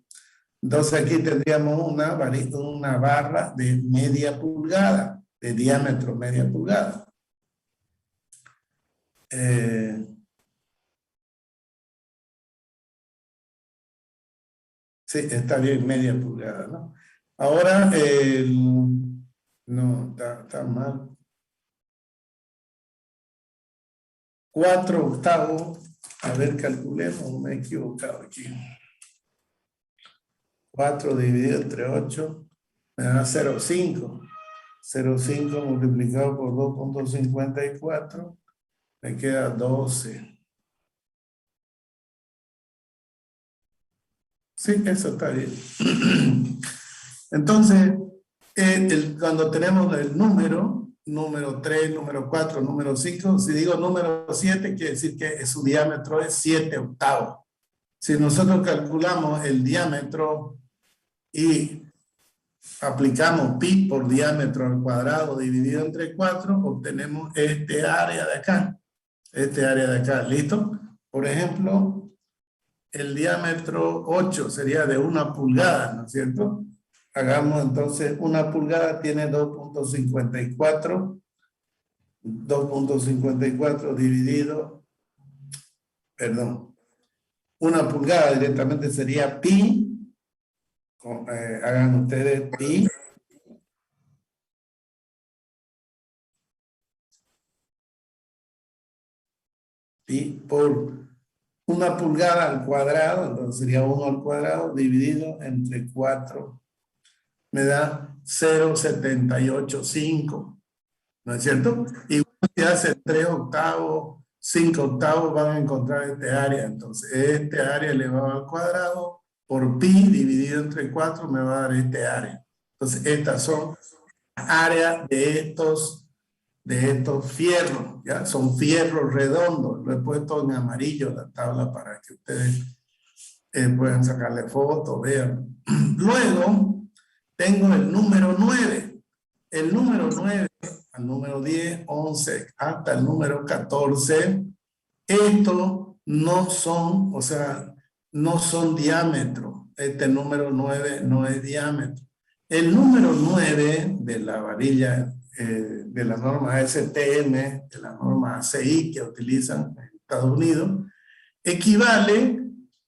Entonces aquí tendríamos una barra de media pulgada, de diámetro media pulgada. Sí, está bien, media pulgada, ¿no? Ahora, no, está mal. 4 octavos, a ver, calculemos, me he equivocado aquí. 4 dividido entre 8, me da 0,5. 0,5 multiplicado por 2.54, me queda 12. Sí, eso está bien. Entonces, cuando tenemos el número 3, número 4, número 5, si digo número 7, quiere decir que su diámetro es 7 octavos. Si nosotros calculamos el diámetro y aplicamos pi por diámetro al cuadrado dividido entre 4, obtenemos este área de acá. Este área de acá, ¿listo? Por ejemplo, el diámetro 8 sería de 1 pulgada, ¿no es cierto? Hagamos entonces, 1 pulgada tiene 2.54. 2.54 dividido, perdón, 1 pulgada directamente sería pi. Hagan ustedes pi. Pi por 1 pulgada al cuadrado, entonces sería 1 al cuadrado dividido entre 4, me da 0,785, ¿no es cierto? Y si hacen 3 octavos, 5 octavos, van a encontrar este área. Entonces, este área elevado al cuadrado por pi dividido entre 4 me va a dar este área. Entonces, estas son áreas de estos fierros, ¿ya? Son fierros redondos. Lo he puesto en amarillo la tabla para que ustedes puedan sacarle fotos, vean. Luego, tengo el número 9. El número 9 al número 10, 11, hasta el número 14, estos no son, o sea, no son diámetro. Este número 9 no es diámetro. El número 9 de la varilla de la norma STM, de la norma ACI que utilizan en Estados Unidos,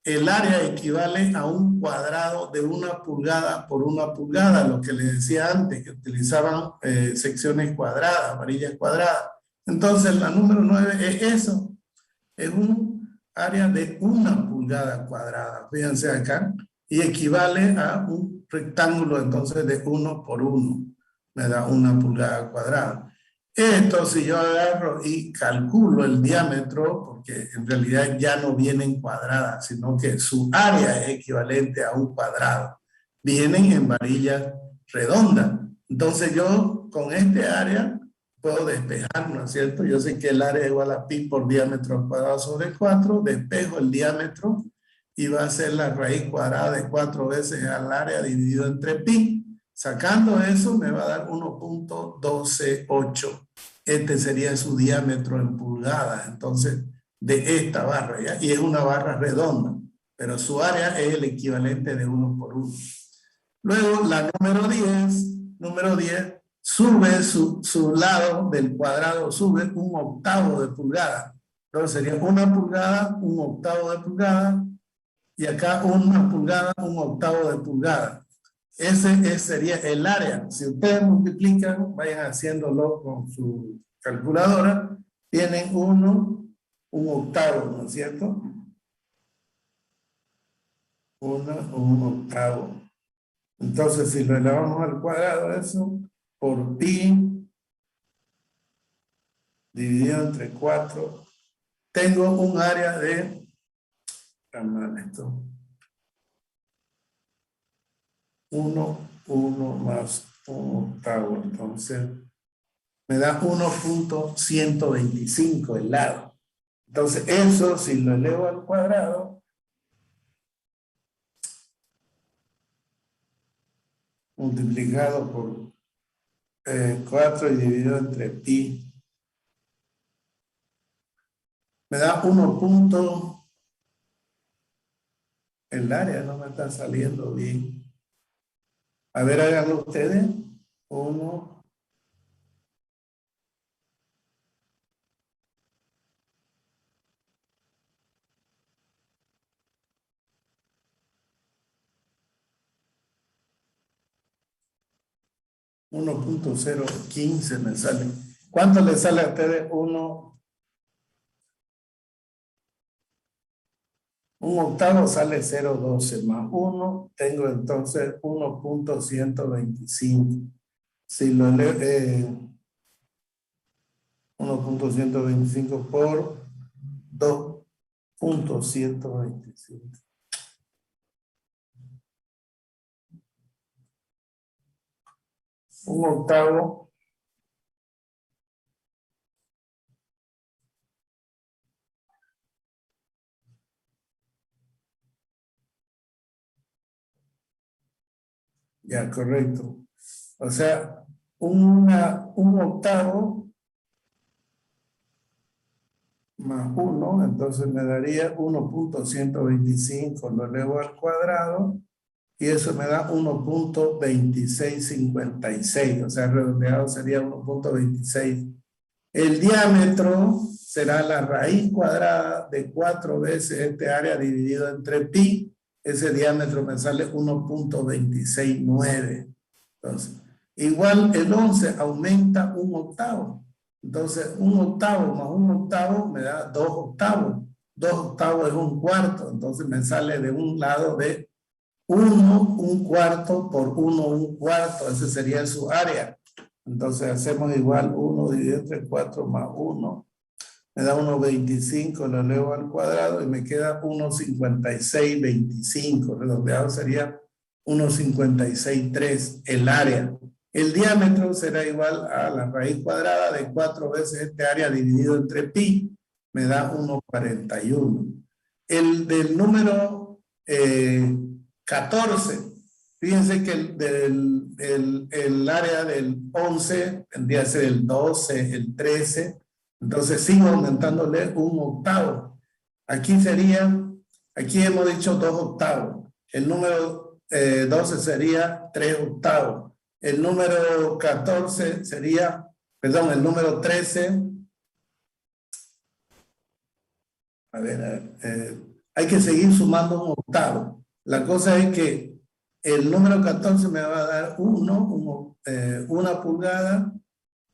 el área equivale a un cuadrado de 1 pulgada por 1 pulgada, lo que les decía antes, que utilizaban secciones cuadradas, varillas cuadradas. Entonces la número 9 es eso, es un área de 1 pulgada cuadrada, fíjense acá, y equivale a un rectángulo entonces de 1 por 1, me da 1 pulgada cuadrada. Esto si yo agarro y calculo el diámetro, porque en realidad ya no vienen cuadradas, sino que su área es equivalente a un cuadrado. Vienen en varillas redondas. Entonces yo con este área puedo despejar, ¿no es cierto? Yo sé que el área es igual a pi por diámetro al cuadrado sobre 4, despejo el diámetro y va a ser la raíz cuadrada de 4 veces al área dividido entre pi. Sacando eso me va a dar 1.128. Este sería su diámetro en pulgadas, entonces, de esta barra, ¿ya? Y es una barra redonda, pero su área es el equivalente de 1 por 1. Luego, la número 10 sube su lado del cuadrado, sube 1 octavo de pulgada. Entonces sería 1 pulgada, 1/8 de pulgada, y acá 1 pulgada, 1/8 de pulgada. Ese sería el área. Si ustedes multiplican, vayan haciéndolo con su calculadora, tienen 1/8, ¿no es cierto? 1/8. Entonces, si lo elevamos al cuadrado, eso, por pi, dividido entre 4, tengo un área de, esto, 1 más 1/8. Entonces, me da 1.125 el lado. Entonces, eso, si lo elevo al cuadrado, multiplicado por 4 y dividido entre pi, me da 1. El área no me está saliendo bien. A ver, háganlo ustedes. 1. 1.015 me sale. ¿Cuánto le sale a ustedes? 1/8 sale 0.12 más 1. Tengo entonces 1.125. Si lo leo, 1.125 por 2.125. Un octavo ya, correcto. O sea, un octavo más 1, entonces me daría 1.125, lo elevo al cuadrado y eso me da 1.2656, o sea, redondeado sería 1.26. El diámetro será la raíz cuadrada de 4 veces este área dividido entre pi. Ese diámetro me sale 1.269. Entonces, igual el 11 aumenta 1/8. Entonces, 1/8 más 1/8 me da 2/8. 2/8 es 1/4. Entonces me sale de un lado de 1/4 por 1/4. Ese sería su área. Entonces hacemos igual 1 dividido entre 4 más 1. Me da 1.25, lo elevo al cuadrado y me queda 1.5625. Redondeado sería 1.563 el área. El diámetro será igual a la raíz cuadrada de 4 veces este área dividido entre pi. Me da 1.41. El del número 14. Fíjense que el área del 11 tendría que ser el 12, el 13. Entonces sigo aumentándole 1/8. Aquí hemos dicho 2/8. El número 12 sería 3/8. El número 14 sería, perdón, el número 13. A ver, hay que seguir sumando 1/8. La cosa es que el número 14 me va a dar 1 pulgada,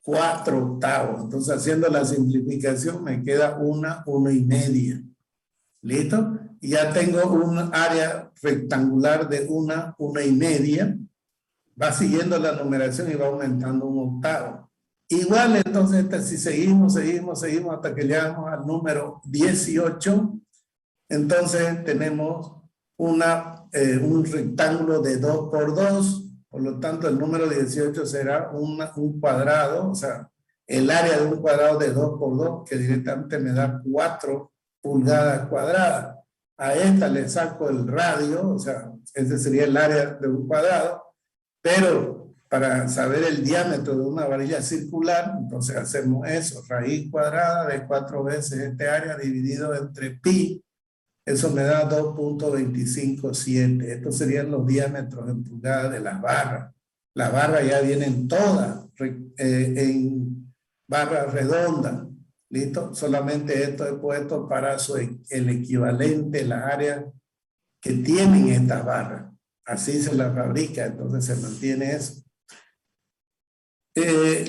4/8. Entonces, haciendo la simplificación, me queda 1,1 ¿Listo? Y ya tengo un área rectangular de 1,1. Va siguiendo la numeración y va aumentando 1/8. Igual, entonces, si seguimos hasta que llegamos al número 18, entonces tenemos un rectángulo de 2 por 2, por lo tanto el número 18 será un cuadrado, o sea, el área de un cuadrado de 2 por 2, que directamente me da 4 pulgadas cuadradas. A esta le saco el radio, o sea, ese sería el área de un cuadrado, pero para saber el diámetro de una varilla circular, entonces hacemos eso, raíz cuadrada de 4 veces este área dividido entre pi. Eso me da 2.257. Estos serían los diámetros en pulgadas de las barras. Las barras ya vienen todas en barras redondas. ¿Listo? Solamente esto es puesto para el equivalente, las áreas que tienen estas barras. Así se las fabrica, entonces se mantiene eso.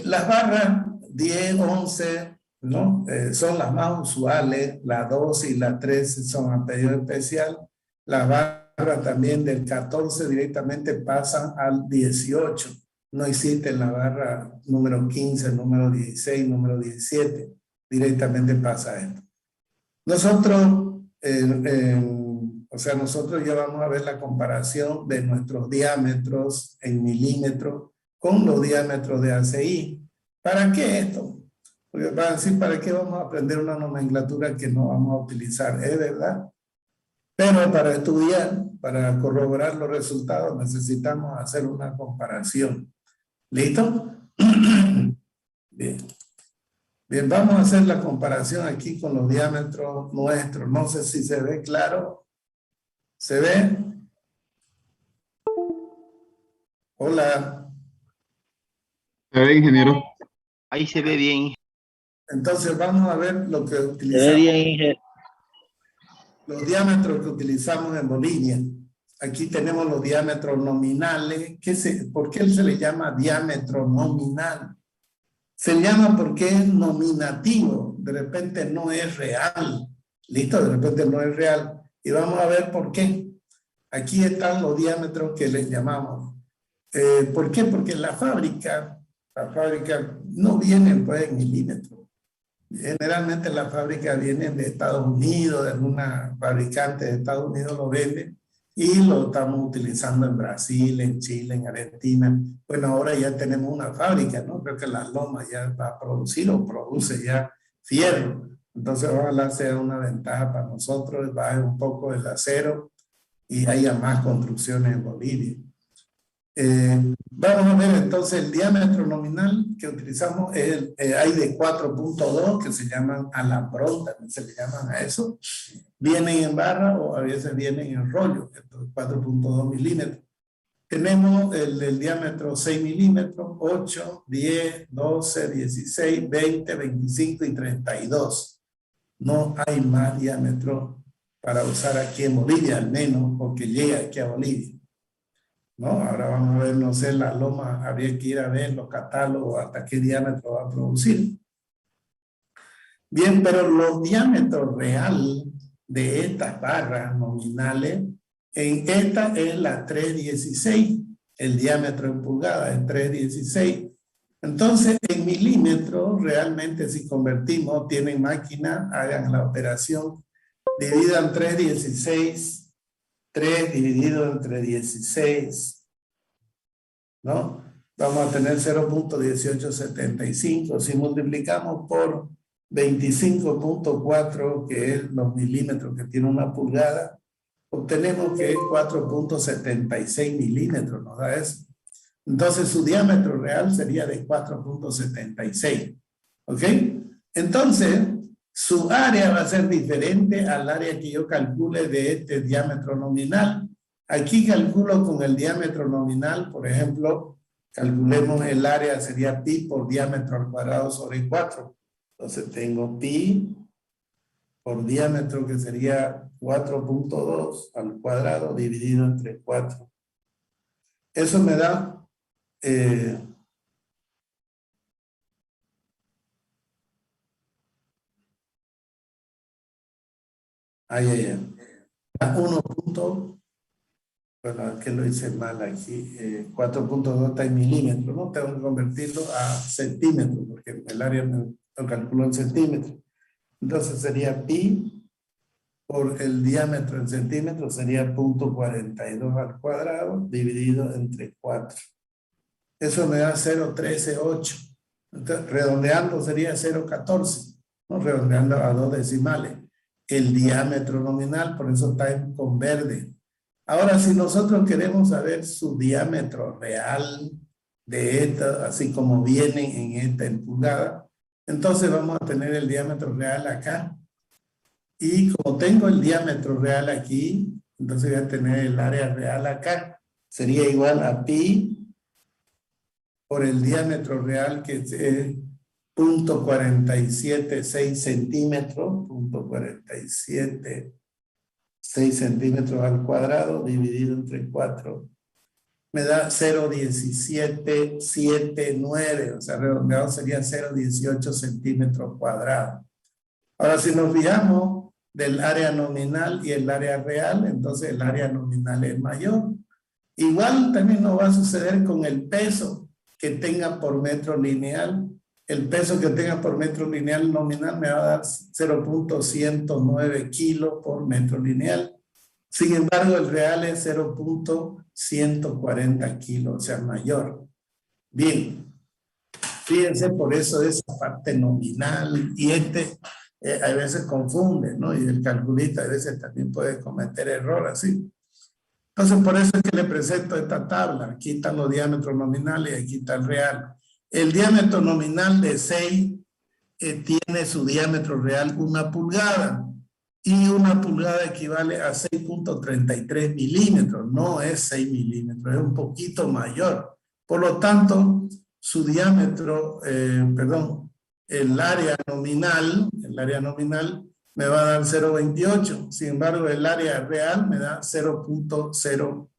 Las barras 10, 11, ¿no? Son las más usuales, las 12 y las 13 son a pedido especial. Las barras también del 14 directamente pasan al 18. No existe la barra número 15, número 16, número 17. Directamente pasa esto. Nosotros, o sea, nosotros ya vamos a ver la comparación de nuestros diámetros en milímetros con los diámetros de ACI. ¿Para qué esto? Porque van a decir, ¿para qué vamos a aprender una nomenclatura que no vamos a utilizar? Es verdad. Pero para estudiar, para corroborar los resultados, necesitamos hacer una comparación. ¿Listo? Bien. Bien, vamos a hacer la comparación aquí con los diámetros nuestros. No sé si se ve claro. ¿Se ve? Hola. ¿Se ve, ingeniero? Ahí se ve bien. Entonces vamos a ver lo que Se ve utilizamos. bien, Inge. Los diámetros que utilizamos en Bolivia. Aquí tenemos los diámetros nominales. ¿Por qué se le llama diámetro nominal? Se llama porque es nominativo. De repente no es real. ¿Listo? De repente no es real. Y vamos a ver por qué. Aquí están los diámetros que les llamamos. ¿Por qué? Porque la fábrica no vienen pues en milímetros. Generalmente las fábricas vienen de Estados Unidos, de alguna fabricante de Estados Unidos lo vende y lo estamos utilizando en Brasil, en Chile, en Argentina. Bueno, ahora ya tenemos una fábrica, ¿no? Creo que Las Lomas ya va a producir o produce ya fierro. Entonces ojalá sea una ventaja para nosotros, baje un poco el acero y haya más construcciones en Bolivia. Vamos a ver entonces el diámetro nominal que utilizamos, hay de 4.2 que se llaman alambrón, también se le llaman a eso. Vienen en barra o a veces vienen en rollo, 4.2 milímetros. Tenemos el diámetro 6 milímetros, 8, 10, 12, 16, 20, 25 y 32. No hay más diámetro para usar aquí en Bolivia, al menos, o que llegue aquí a Bolivia. ¿No? Ahora vamos a ver, no sé, la loma, habría que ir a ver los catálogos hasta qué diámetro va a producir. Bien, pero los diámetros real de estas barras nominales, en esta es la 316, el diámetro en pulgadas es 316. Entonces, en milímetros, realmente si convertimos, tienen máquina, hagan la operación, dividan 316, 3 dividido entre 16, ¿no? Vamos a tener 0.1875. Si multiplicamos por 25.4, que es los milímetros que tiene una pulgada, obtenemos que es 4.76 milímetros, ¿nos da eso? Entonces su diámetro real sería de 4.76, ¿ok? Entonces, su área va a ser diferente al área que yo calcule de este diámetro nominal. Aquí calculo con el diámetro nominal, por ejemplo, calculemos el área, sería pi por diámetro al cuadrado sobre 4. Entonces tengo pi por diámetro que sería 4.2 al cuadrado dividido entre 4. Eso me da... Ahí. 1. Bueno, que lo hice mal aquí. 4.2 está en milímetros, ¿no? Tengo que convertirlo a centímetros, porque el área lo calculo en centímetros. Entonces sería pi por el diámetro en centímetros, sería 0.42 al cuadrado dividido entre 4. Eso me da 0.138. Entonces, redondeando sería 0.14, ¿no? Redondeando a 2 decimales. El diámetro nominal, por eso está con verde. Ahora, si nosotros queremos saber su diámetro real de esta, así como vienen en esta en pulgada, entonces vamos a tener el diámetro real acá. Y como tengo el diámetro real aquí, entonces voy a tener el área real acá. Sería igual a pi por el diámetro real que es .476 centímetros, 6 centímetros al cuadrado dividido entre 4 me da 0,1779, o sea, redondeado sería 0,18 centímetros cuadrados. Ahora, si nos fijamos del área nominal y el área real, entonces el área nominal es mayor. Igual también nos va a suceder con el peso que tenga por metro lineal. El peso que tenga por metro lineal nominal me va a dar 0,109 kilos por metro lineal. Sin embargo, el real es 0,140 kilos, o sea, mayor. Bien, fíjense, por eso esa parte nominal y a veces confunde, ¿no? Y el calculista a veces también puede cometer error así. Entonces, por eso es que le presento esta tabla. Aquí están los diámetros nominales y aquí está el real. El diámetro nominal de 6 tiene su diámetro real 1 pulgada. Y 1 pulgada equivale a 6.33 milímetros. No es 6 milímetros, es un poquito mayor. Por lo tanto, su diámetro, el área nominal me va a dar 0,28. Sin embargo, el área real me da 0.0.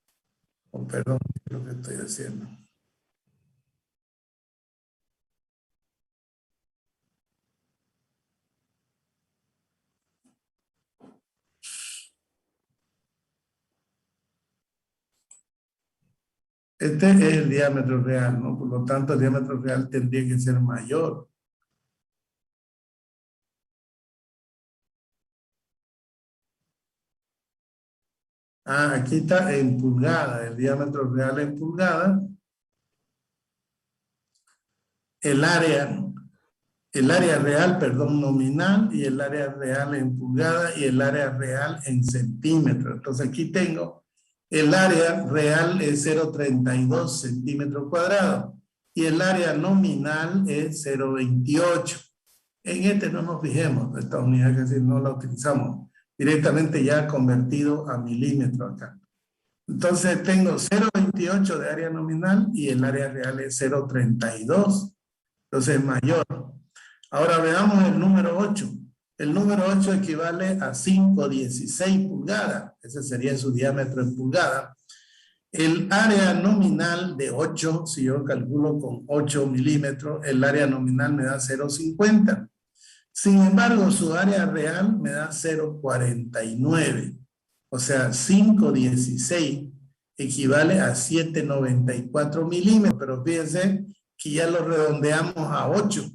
Perdón, ¿qué es lo que estoy haciendo? Este es el diámetro real, ¿no? Por lo tanto, el diámetro real tendría que ser mayor. Aquí está en pulgada, el diámetro real en pulgada. El área real, perdón, nominal, y el área real en pulgada y el área real en centímetros. Entonces aquí tengo el área real es 0,32 centímetros cuadrados y el área nominal es 0,28. En este no nos fijemos, esta unidad casi no la utilizamos, directamente ya convertido a milímetros acá. Entonces tengo 0,28 de área nominal y el área real es 0,32. Entonces es mayor. Ahora veamos el número 8. El número 8 equivale a 5,16 pulgadas. Ese sería su diámetro en pulgadas. El área nominal de 8, si yo calculo con 8 milímetros, el área nominal me da 0,50. Sin embargo, su área real me da 0,49. O sea, 5,16 equivale a 7,94 milímetros. Pero fíjense que ya lo redondeamos a 8.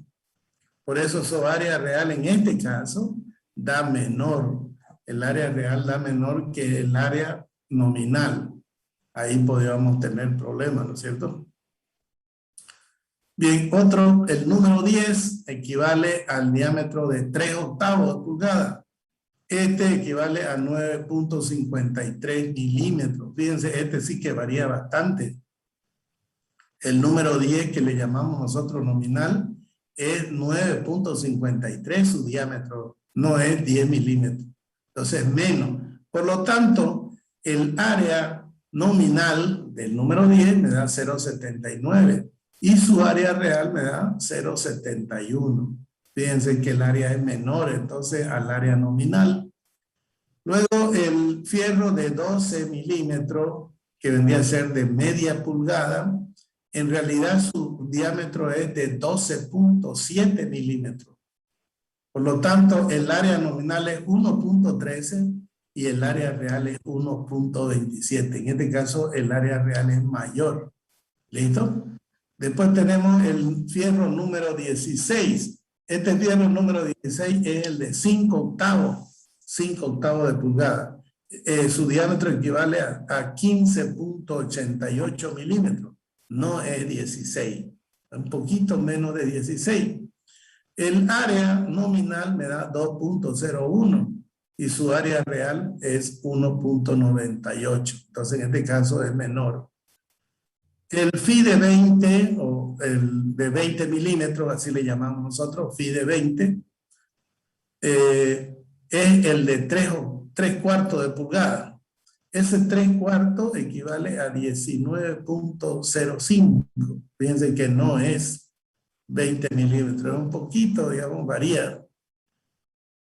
Por eso su área real en este caso da menor. El área real da menor que el área nominal. Ahí podríamos tener problemas, ¿no es cierto? Bien, el número 10 equivale al diámetro de 3/8 de pulgada. Este equivale a 9.53 milímetros. Fíjense, este sí que varía bastante. El número 10 que le llamamos nosotros nominal es 9.53 su diámetro, no es 10 milímetros. Entonces, menos. Por lo tanto, el área nominal del número 10 me da 0,79 y su área real me da 0,71. Fíjense que el área es menor entonces al área nominal. Luego el fierro de 12 milímetros, que vendría a ser de media pulgada, en realidad su diámetro es de 12.7 milímetros. Por lo tanto, el área nominal es 1.13 y el área real es 1.27. En este caso, el área real es mayor. ¿Listo? Después tenemos el fierro número 16. Este fierro número 16 es el de 5/8 de pulgada. Su diámetro equivale a 15.88 milímetros. No es 16, un poquito menos de 16. El área nominal me da 2.01 y su área real es 1.98. Entonces, en este caso es menor. El Phi de 20 o el de 20 milímetros, así le llamamos nosotros, Phi de 20, es el de 3/4 de pulgada. Ese 3/4 equivale a 19.05. Fíjense que no es 20 milímetros. Un poquito, digamos, varía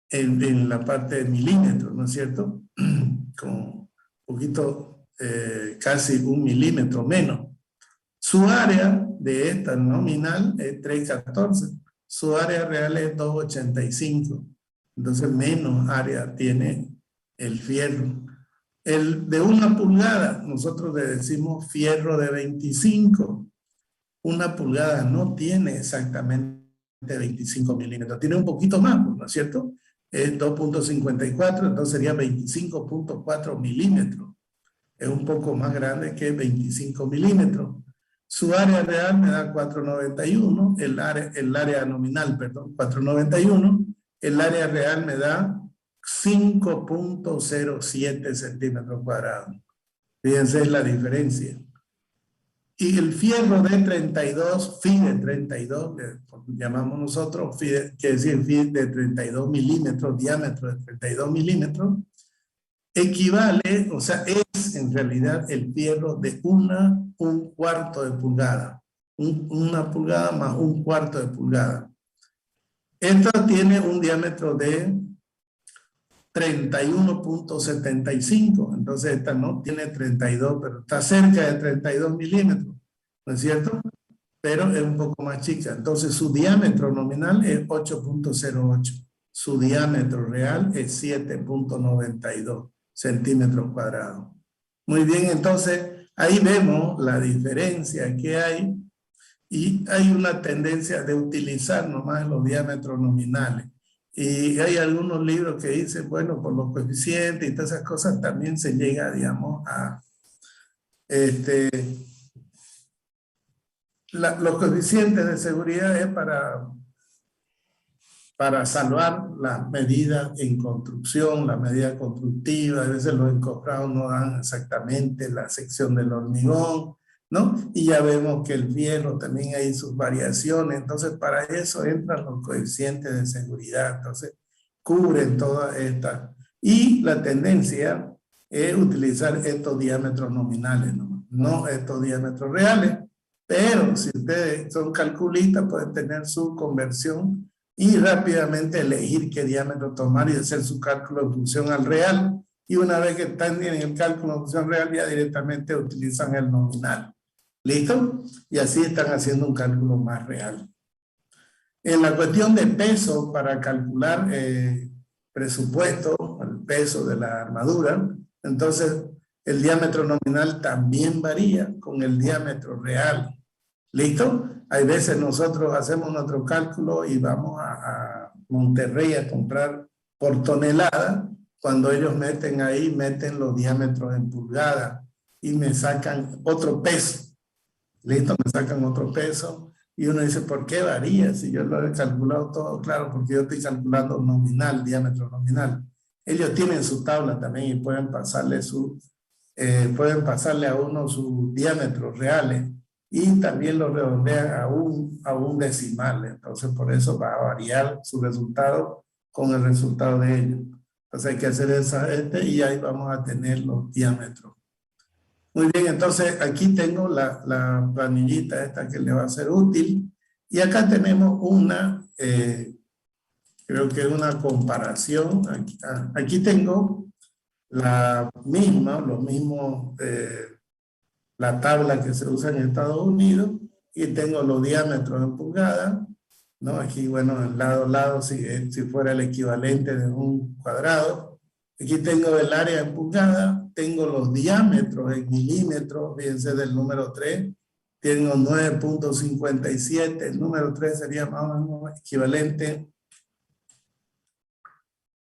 en la parte de milímetros, ¿no es cierto? Con un poquito, casi 1 milímetro menos. Su área de esta nominal es 314. Su área real es 285. Entonces, menos área tiene el fierro. El de 1 pulgada, nosotros le decimos fierro de 25. 1 pulgada no tiene exactamente 25 milímetros. Tiene un poquito más, ¿no es cierto? Es 2.54, entonces sería 25.4 milímetros. Es un poco más grande que 25 milímetros. Su área real me da 491, el área nominal, perdón, 491. El área real me da 5.07 centímetros cuadrados. Fíjense la diferencia. Y el fierro de 32, FI de 32, llamamos nosotros, quiere decir FI de 32 milímetros, diámetro de 32 milímetros, equivale, o sea, es en realidad el fierro de un cuarto de pulgada. 1 pulgada más 1/4 de pulgada. Esta tiene un diámetro de 31.75, entonces esta no tiene 32, pero está cerca de 32 milímetros, ¿no es cierto? Pero es un poco más chica, entonces su diámetro nominal es 8.08, su diámetro real es 7.92 centímetros cuadrados. Muy bien, entonces ahí vemos la diferencia que hay y hay una tendencia de utilizar nomás los diámetros nominales. Y hay algunos libros que dicen, bueno, por los coeficientes y todas esas cosas también se llega, digamos, a los coeficientes de seguridad es para salvar las medidas en construcción, la medida constructiva. A veces los encofrados no dan exactamente la sección del hormigón, ¿no? Y ya vemos que el fierro también hay sus variaciones. Entonces, para eso entran los coeficientes de seguridad. Entonces, cubren todas estas. Y la tendencia es utilizar estos diámetros nominales, no estos diámetros reales. Pero si ustedes son calculistas, pueden tener su conversión y rápidamente elegir qué diámetro tomar y hacer su cálculo en función al real. Y una vez que están en el cálculo en función real, ya directamente utilizan el nominal. ¿Listo? Y así están haciendo un cálculo más real. En la cuestión de peso, para calcular presupuesto, el peso de la armadura, entonces el diámetro nominal también varía con el diámetro real. ¿Listo? Hay veces nosotros hacemos nuestro cálculo y vamos a Monterrey a comprar por tonelada. Cuando ellos meten ahí, meten los diámetros en pulgadas y me sacan otro peso. ¿Listo? Me sacan otro peso. Y uno dice, ¿por qué varía? Si yo lo he calculado todo, claro, porque yo estoy calculando nominal, diámetro nominal. Ellos tienen su tabla también y pueden pasarle a uno sus diámetros reales. Y también lo redondean a un decimal. Entonces, por eso va a variar su resultado con el resultado de ellos. Entonces, hay que hacer y ahí vamos a tener los diámetros. Muy bien, entonces aquí tengo la planillita esta que le va a ser útil. Y acá tenemos una, creo que es una comparación. Aquí tengo la tabla que se usa en Estados Unidos y tengo los diámetros en pulgadas, ¿no? Aquí, bueno, en lado a lado, si fuera el equivalente de un cuadrado. Aquí tengo el área en pulgadas, tengo los diámetros en milímetros, fíjense del número 3, tengo 9.57, el número 3 sería más o menos equivalente,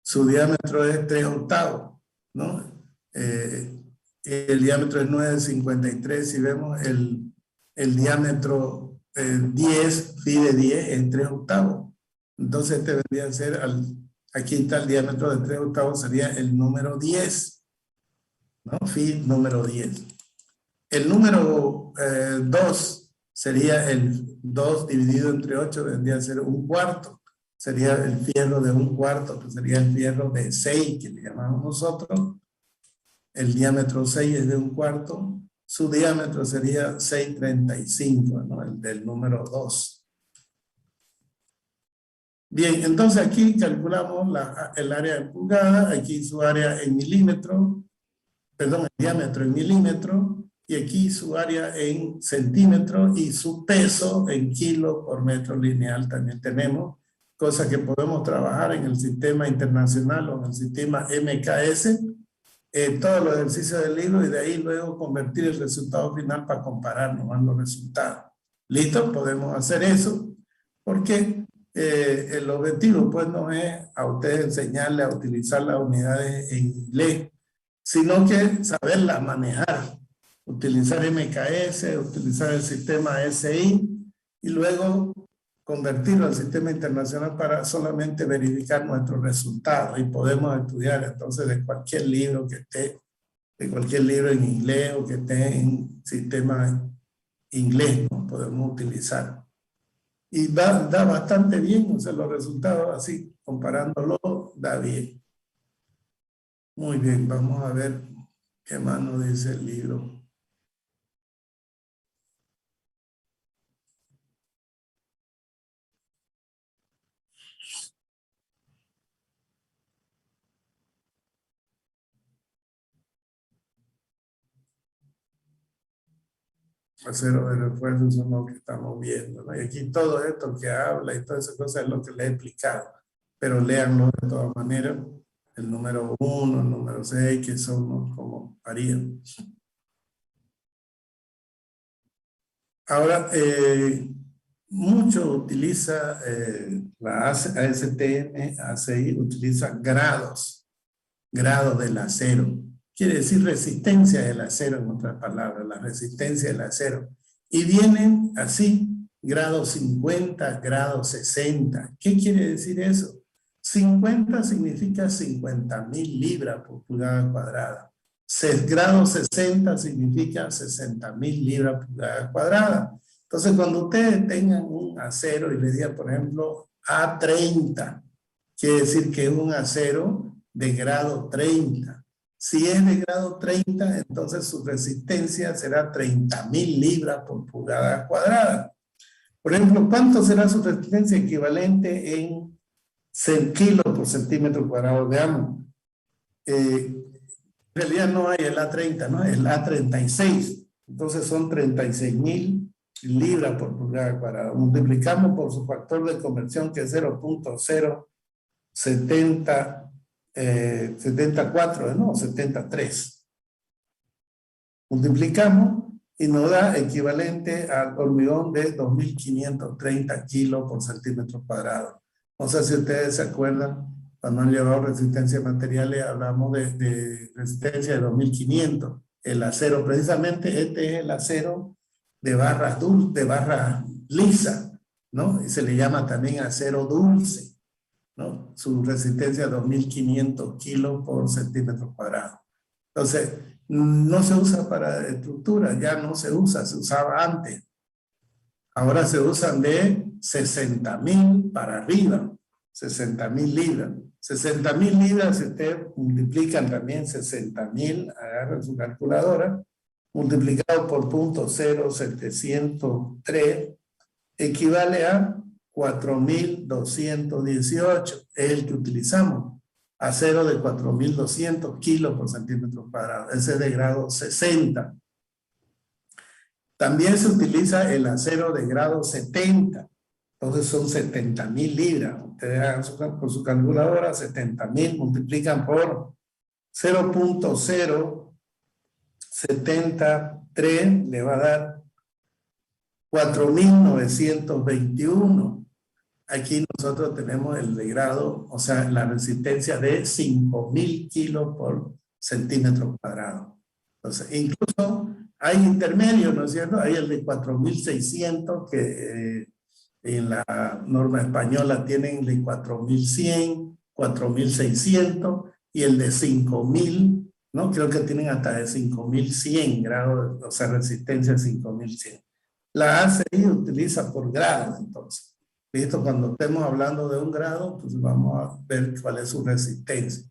su diámetro es 3/8, ¿no? El diámetro es 9.53, si vemos el diámetro 10, phi de 10 es 3/8. Entonces este vendría a ser, aquí está el diámetro de 3/8, sería el número 10, ¿no? Phi número 10. El número 2 sería el 2 dividido entre 8, vendría a ser 1/4. Sería el fierro de 1/4, que sería el fierro de 6, que le llamamos nosotros. El diámetro 6 es de 1/4. Su diámetro sería 6.35, ¿no? El del número 2. Bien, entonces aquí calculamos el área en pulgadas, aquí su área en milímetros, perdón, el diámetro en milímetros, y aquí su área en centímetros y su peso en kilo por metro lineal también tenemos, cosa que podemos trabajar en el sistema internacional o en el sistema MKS, todos los ejercicios del libro y de ahí luego convertir el resultado final para comparar nomás los resultados. ¿Listo? Podemos hacer eso porque el objetivo pues no es a ustedes enseñarles a utilizar las unidades en inglés, sino que saberlas manejar, utilizar MKS, utilizar el sistema SI y luego convertirlo al sistema internacional para solamente verificar nuestros resultados y podemos estudiar entonces de cualquier libro que esté, de cualquier libro en inglés o que esté en sistema inglés, ¿no? Podemos utilizar. Y da bastante bien, o sea, los resultados así, comparándolo, da bien. Muy bien, vamos a ver qué más nos dice el libro. Acero de refuerzo son lo que estamos viendo, ¿no? Y aquí todo esto que habla y todas esas cosas es lo que le he explicado, pero léanlo de todas maneras, el número 1, el número 6, que son como varían. Ahora, mucho utiliza la ASTM, ACI, utiliza grados del acero. Quiere decir resistencia del acero, en otras palabras, la resistencia del acero. Y vienen así, grado 50, grado 60. ¿Qué quiere decir eso? 50 significa 50,000 libras por pulgada cuadrada. Grado 60 significa 60,000 libras por pulgada cuadrada. Entonces, cuando ustedes tengan un acero y le digan, por ejemplo, A30, quiere decir que es un acero de grado 30. Si es de grado 30, entonces su resistencia será 30,000 libras por pulgada cuadrada. Por ejemplo, ¿cuánto será su resistencia equivalente en kilos por centímetro cuadrado? Veamos. En realidad no hay el A30, ¿no? El A36. Entonces son 36,000 libras por pulgada cuadrada. Multiplicamos por su factor de conversión, que es 0.074, ¿no? 73. Multiplicamos y nos da equivalente al hormigón de 2.530 kilos por centímetro cuadrado. No sé si ustedes se acuerdan, cuando han llevado resistencia a materiales, hablamos de resistencia de 2.500. El acero, precisamente este es el acero de barras dulces, de barra lisa, ¿no? Y se le llama también acero dulce, ¿no? Su resistencia es 2.500 kilos por centímetro cuadrado. Entonces, no se usa para estructura, ya no se usa, se usaba antes. Ahora se usan de 60,000 para arriba, 60,000 libras. 60,000 libras, si ustedes multiplican también 60,000, agarran su calculadora, multiplicado por 0.0703, equivale a 4.218, es el que utilizamos. Acero de 4.200 kilos por centímetro cuadrado, ese es de grado 60. También se utiliza el acero de grado 70, entonces son 70,000 libras. Ustedes hagan con su calculadora, 70,000 multiplican por 0.073, le va a dar 4.921. Aquí nosotros tenemos el de grado, o sea, la resistencia de 5,000 kilos por centímetro cuadrado. Entonces, incluso hay intermedios, ¿no es cierto? Hay el de 4.600 que en la norma española tienen de 4.100, 4.600 y el de 5,000, ¿no? Creo que tienen hasta de 5.100 grados, o sea, resistencia de 5.100. La ACI utiliza por grado, entonces. ¿Listo? Cuando estemos hablando de un grado, pues vamos a ver cuál es su resistencia.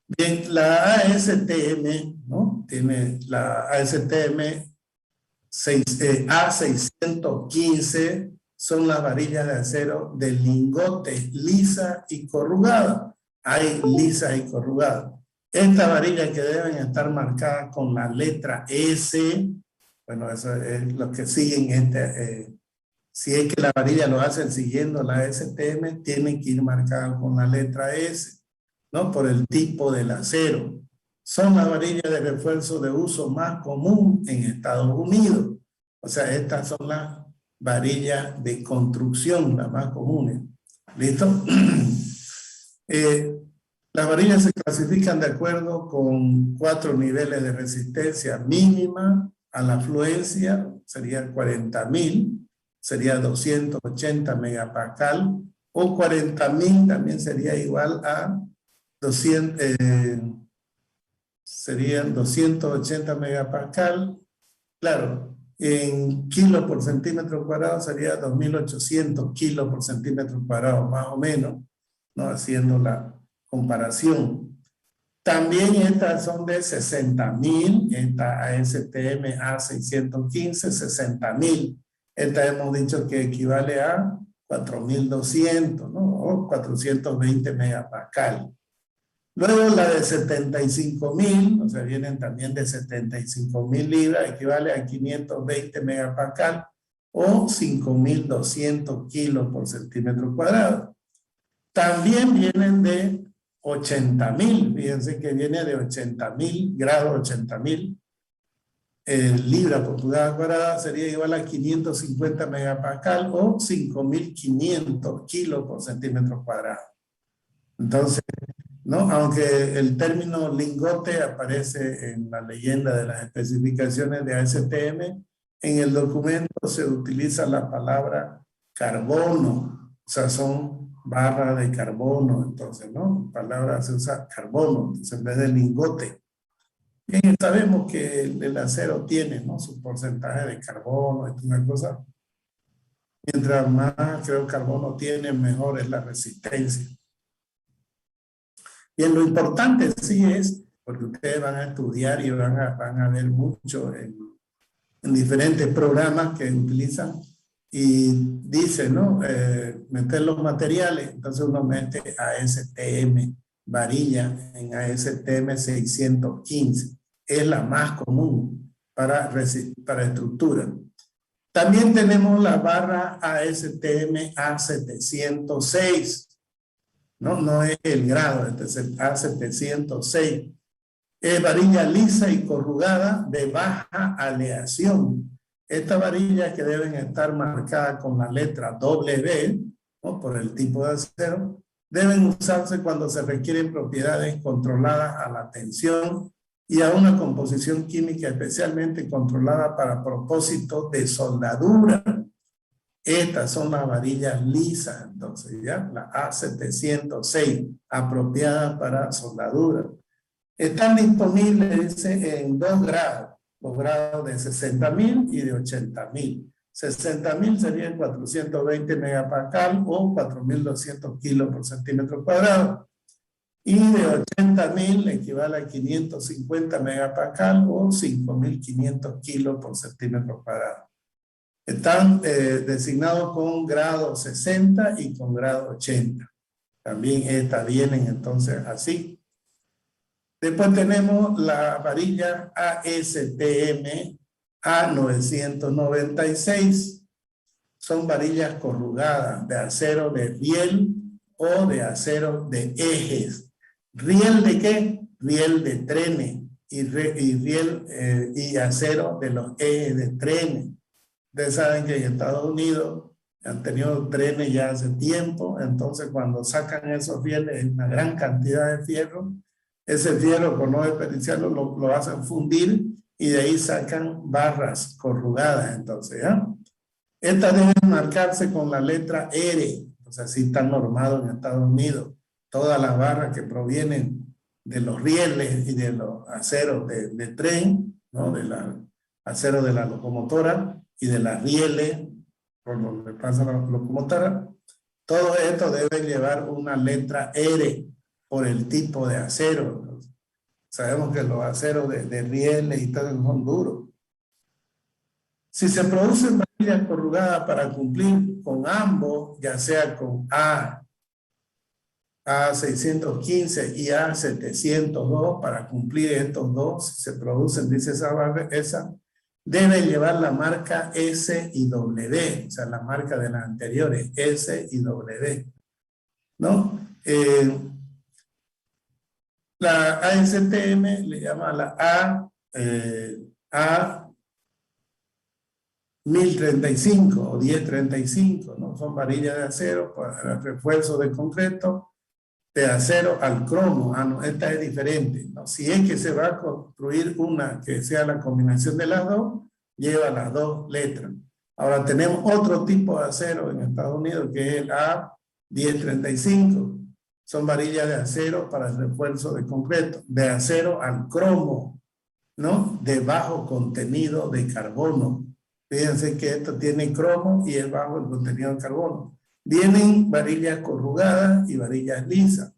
Bien, la ASTM, ¿no? Tiene la ASTM A615, son las varillas de acero de lingote lisa y corrugada. Hay lisa y corrugada. Estas varillas que deben estar marcadas con la letra S, bueno, eso es lo que siguen si es que la varilla lo hacen siguiendo la STM, tienen que ir marcadas con la letra S, ¿no? Por el tipo del acero. Son las varillas de refuerzo de uso más común en Estados Unidos. O sea, estas son las varillas de construcción, las más comunes. ¿Listo? Las varillas se clasifican de acuerdo con 4 niveles de resistencia mínima a la afluencia, sería 40.000, sería 280 megapascal, o 40.000 también sería igual a 200, serían 280 megapascal. Claro, en kilos por centímetro cuadrado sería 2.800 kilos por centímetro cuadrado, más o menos, ¿no? Haciendo la comparación. También estas son de 60.000, esta ASTM A615, 60.000. Esta hemos dicho que equivale a 4.200, ¿no? O 420 megapascal. Luego la de 75.000, o sea, vienen también de 75.000 libras, equivale a 520 megapascal o 5.200 kilos por centímetro cuadrado. También vienen de 80.000, fíjense que viene de 80.000 grados, 80.000 libras por pulgada cuadrada, sería igual a 550 megapascal o 5.500 kilos por centímetro cuadrado. Entonces, ¿no? Aunque el término lingote aparece en la leyenda de las especificaciones de ASTM, en el documento se utiliza la palabra carbono, o sea, son barras de carbono, entonces, ¿no? La palabra se usa carbono, entonces en vez de lingote. Bien, sabemos que el acero tiene, ¿no? Su porcentaje de carbono, es una cosa. Mientras más, creo, carbono tiene, mejor es la resistencia. Bien, lo importante sí es, porque ustedes van a estudiar y van a ver mucho en diferentes programas que utilizan, y dice, ¿no? Meter los materiales, entonces uno mete ASTM, varilla en ASTM 615. Es la más común para estructura. También tenemos la barra ASTM A706. No es el grado, este es el A706. Es varilla lisa y corrugada de baja aleación. Estas varillas que deben estar marcadas con la letra W, ¿no? Por el tipo de acero, deben usarse cuando se requieren propiedades controladas a la tensión y a una composición química especialmente controlada para propósitos de soldadura. Estas son las varillas lisas, entonces, ¿ya? La A706, apropiada para soldadura. Están disponibles, dice, en 2 grados. Los grados de 60.000 y de 80.000. 60.000 serían 420 megapascal o 4.200 kilos por centímetro cuadrado. Y de 80.000 equivale a 550 megapascal o 5.500 kilos por centímetro cuadrado. Están designados con grado 60 y con grado 80. También estas vienen entonces así. Después tenemos la varilla ASTM A996. Son varillas corrugadas de acero de riel o de acero de ejes. ¿Riel de qué? Riel de trenes y riel y acero de los ejes de trenes. Ustedes saben que en Estados Unidos han tenido trenes ya hace tiempo, entonces cuando sacan esos rieles en una gran cantidad de fierro, ese fierro, por no desperdiciarlo, lo hacen fundir y de ahí sacan barras corrugadas, entonces, ¿ya? Estas deben marcarse con la letra R, o sea, así están normados en Estados Unidos. Todas las barras que provienen de los rieles y de los aceros de tren, ¿no? De la acero de la locomotora y de las rieles por donde pasa la locomotora, todo esto debe llevar una letra R por el tipo de acero. Sabemos que los aceros de rieles y todo son duros. Si se producen varillas corrugadas para cumplir con ambos, ya sea con A615 y A702, para cumplir estos dos, si se producen, dice esa, deben llevar la marca S y W, o sea, la marca de las anteriores, S y W, ¿no? La ASTM le llama la A 1035 o 1035, ¿no? Son varillas de acero para refuerzo de concreto, de acero al cromo. No, esta es diferente, ¿no? Si es que se va a construir una que sea la combinación de las dos, lleva las dos letras. Ahora tenemos otro tipo de acero en Estados Unidos que es el A1035. Son varillas de acero para el refuerzo de concreto, de acero al cromo, ¿no? De bajo contenido de carbono. Fíjense que esto tiene cromo y es bajo el contenido de carbono. Vienen varillas corrugadas y varillas lisas.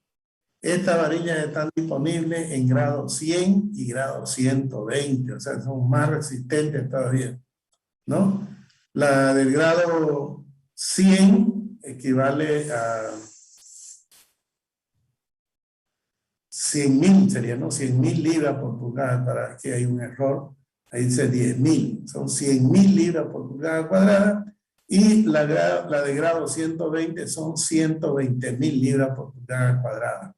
Estas varillas están disponibles en grado 100 y grado 120, o sea, son más resistentes todavía, ¿no? La del grado 100 equivale a 100.000, sería, ¿no? 100.000 libras por pulgada, para que hay un error. Ahí dice 10.000, son 100.000 libras por pulgada cuadrada, y la de grado 120 son 120.000 libras por pulgada cuadrada.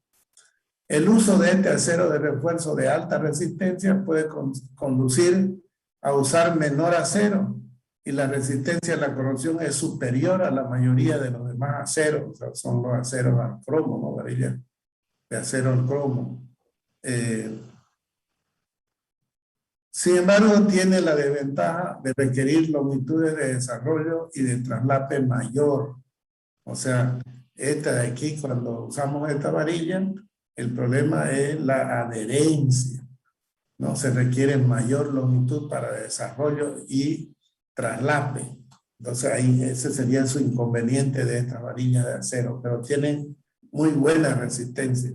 El uso de este acero de refuerzo de alta resistencia puede conducir a usar menor acero, y la resistencia a la corrosión es superior a la mayoría de los demás aceros, o sea, son los aceros al cromo, ¿no? Varillas de acero al cromo. Sin embargo, tiene la desventaja de requerir longitudes de desarrollo y de traslape mayor. O sea, esta de aquí, cuando usamos esta varilla, el problema es la adherencia, ¿no? Se requiere mayor longitud para desarrollo y traslape. Entonces, ahí ese sería su inconveniente de estas varillas de acero, pero tienen muy buena resistencia.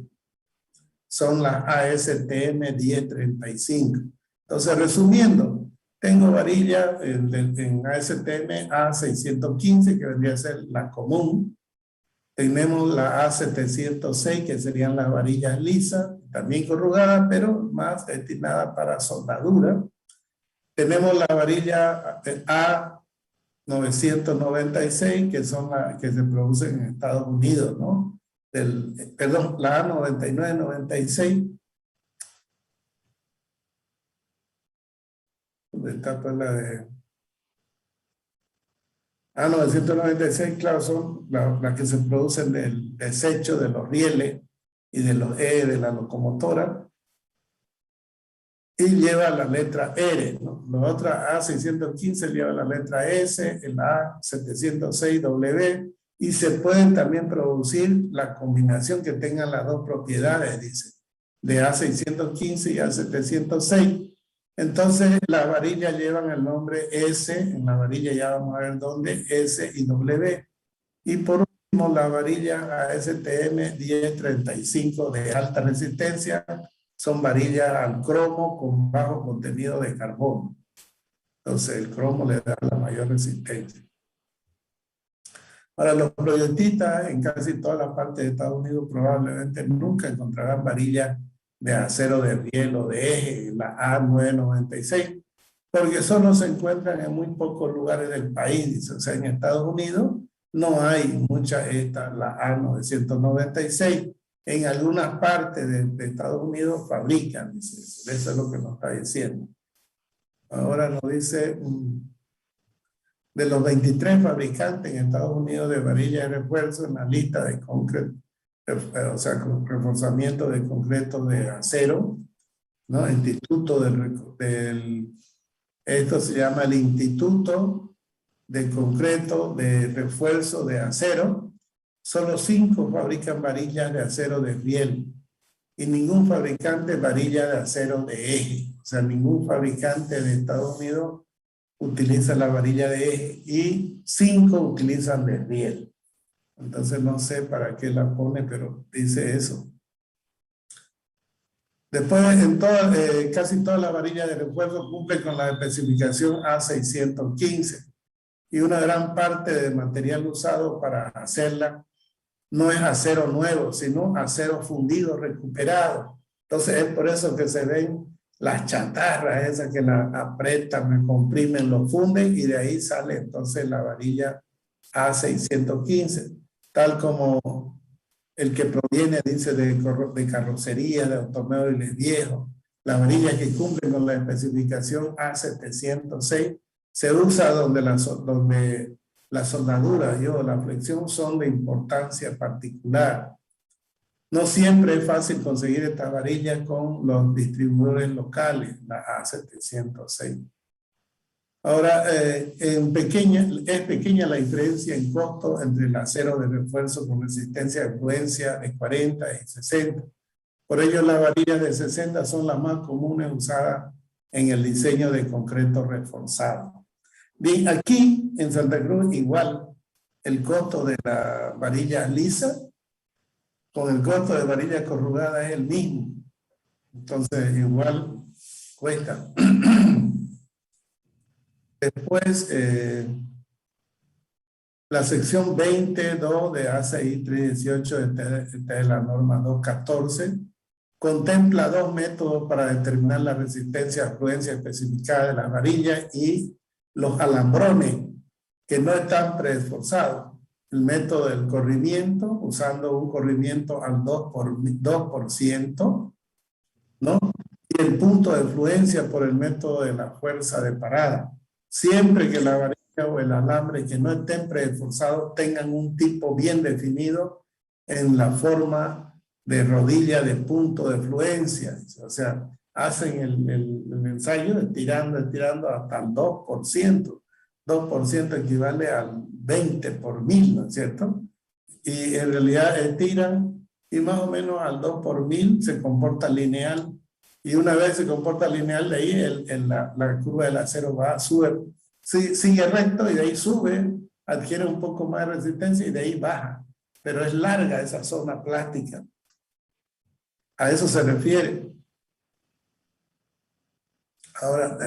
Son las ASTM 1035. Entonces, resumiendo, tengo varilla en ASTM A615, que vendría a ser la común. Tenemos la A706, que serían las varillas lisas, también corrugadas, pero más destinadas para soldadura. Tenemos la varilla A996, que son las que se producen en Estados Unidos, ¿no? Perdón, la A9996. ¿Dónde está pues la de A996? Claro, son las que se producen del desecho de los rieles y de los de la locomotora, y lleva la letra R, ¿no? La otra A615 lleva la letra S, el A706W, y se pueden también producir la combinación que tengan las dos propiedades, dice, de A615 y A706. Entonces, las varillas llevan el nombre S, en la varilla ya vamos a ver dónde, S y W. Y por último, la varilla ASTM 1035 de alta resistencia, son varillas al cromo con bajo contenido de carbono. Entonces, el cromo le da la mayor resistencia. Para los proyectistas, en casi toda la parte de Estados Unidos, probablemente nunca encontrarán varillas de acero de riel o de eje, la A996, porque solo se encuentran en muy pocos lugares del país. O sea, en Estados Unidos no hay mucha la A996. En algunas partes de Estados Unidos fabrican, dice eso. Eso es lo que nos está diciendo. Ahora nos dice, de los 23 fabricantes en Estados Unidos de varillas de refuerzo en la lista de concreto, o sea, con reforzamiento de concreto de acero, ¿no? Instituto esto se llama el Instituto de Concreto de Refuerzo de Acero. Solo 5 fabrican varillas de acero de riel, y ningún fabricante varilla de acero de eje. O sea, ningún fabricante de Estados Unidos utiliza la varilla de eje, y 5 utilizan de riel. Entonces no sé para qué la pone, pero dice eso. Después, casi todas las varillas de refuerzo cumplen con la especificación A615 y una gran parte del material usado para hacerla no es acero nuevo, sino acero fundido, recuperado. Entonces es por eso que se ven las chatarras esas que la apretan, la comprimen, lo funden y de ahí sale entonces la varilla A615, tal como el que proviene, dice, de carrocería, de automóviles viejos. Las varillas que cumplen con la especificación A706 se usa donde la soldadura o la flexión son de importancia particular. No siempre es fácil conseguir estas varillas con los distribuidores locales, la A706. Ahora, es pequeña la diferencia en costo entre el acero de refuerzo con resistencia de fluencia de 40 y 60. Por ello, las varillas de 60 son las más comunes usadas en el diseño de concreto reforzado. Bien, aquí en Santa Cruz igual el costo de la varilla lisa con el costo de varilla corrugada es el mismo. Entonces igual cuesta. Después, la sección 20.2 de ACI 318, esta es la norma 214, contempla dos métodos para determinar la resistencia a fluencia especificada de las varillas y los alambrones que no están preesforzados. El método del corrimiento, usando un corrimiento al 2%, ¿no? Y el punto de fluencia por el método de la fuerza de parada. Siempre que la varilla o el alambre que no estén preesforzados tengan un tipo bien definido en la forma de rodilla de punto de fluencia. O sea, hacen el ensayo estirando hasta el 2%. 2% equivale al 20 por 1000, ¿no es cierto? Y en realidad estiran y más o menos al 2 por 1000 se comporta lineal. Y una vez se comporta lineal, de ahí la curva del acero sube, sigue recto y de ahí sube, adquiere un poco más de resistencia y de ahí baja. Pero es larga esa zona plástica. A eso se refiere. Ahora,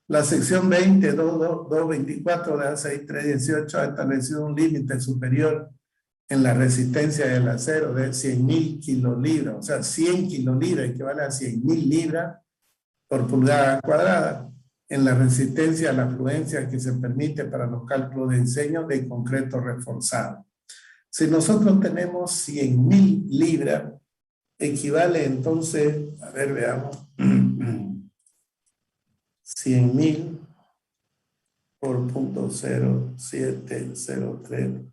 la sección 20.224 de ACI 318 ha establecido un límite superior en la resistencia del acero de 100.000 kilolibras, o sea, 100 kilolibras equivale a 100.000 libras por pulgada cuadrada en la resistencia a la fluencia que se permite para los cálculos de diseño de concreto reforzado. Si nosotros tenemos 100.000 libras, equivale entonces, a ver, veamos, 100.000 por 0.0703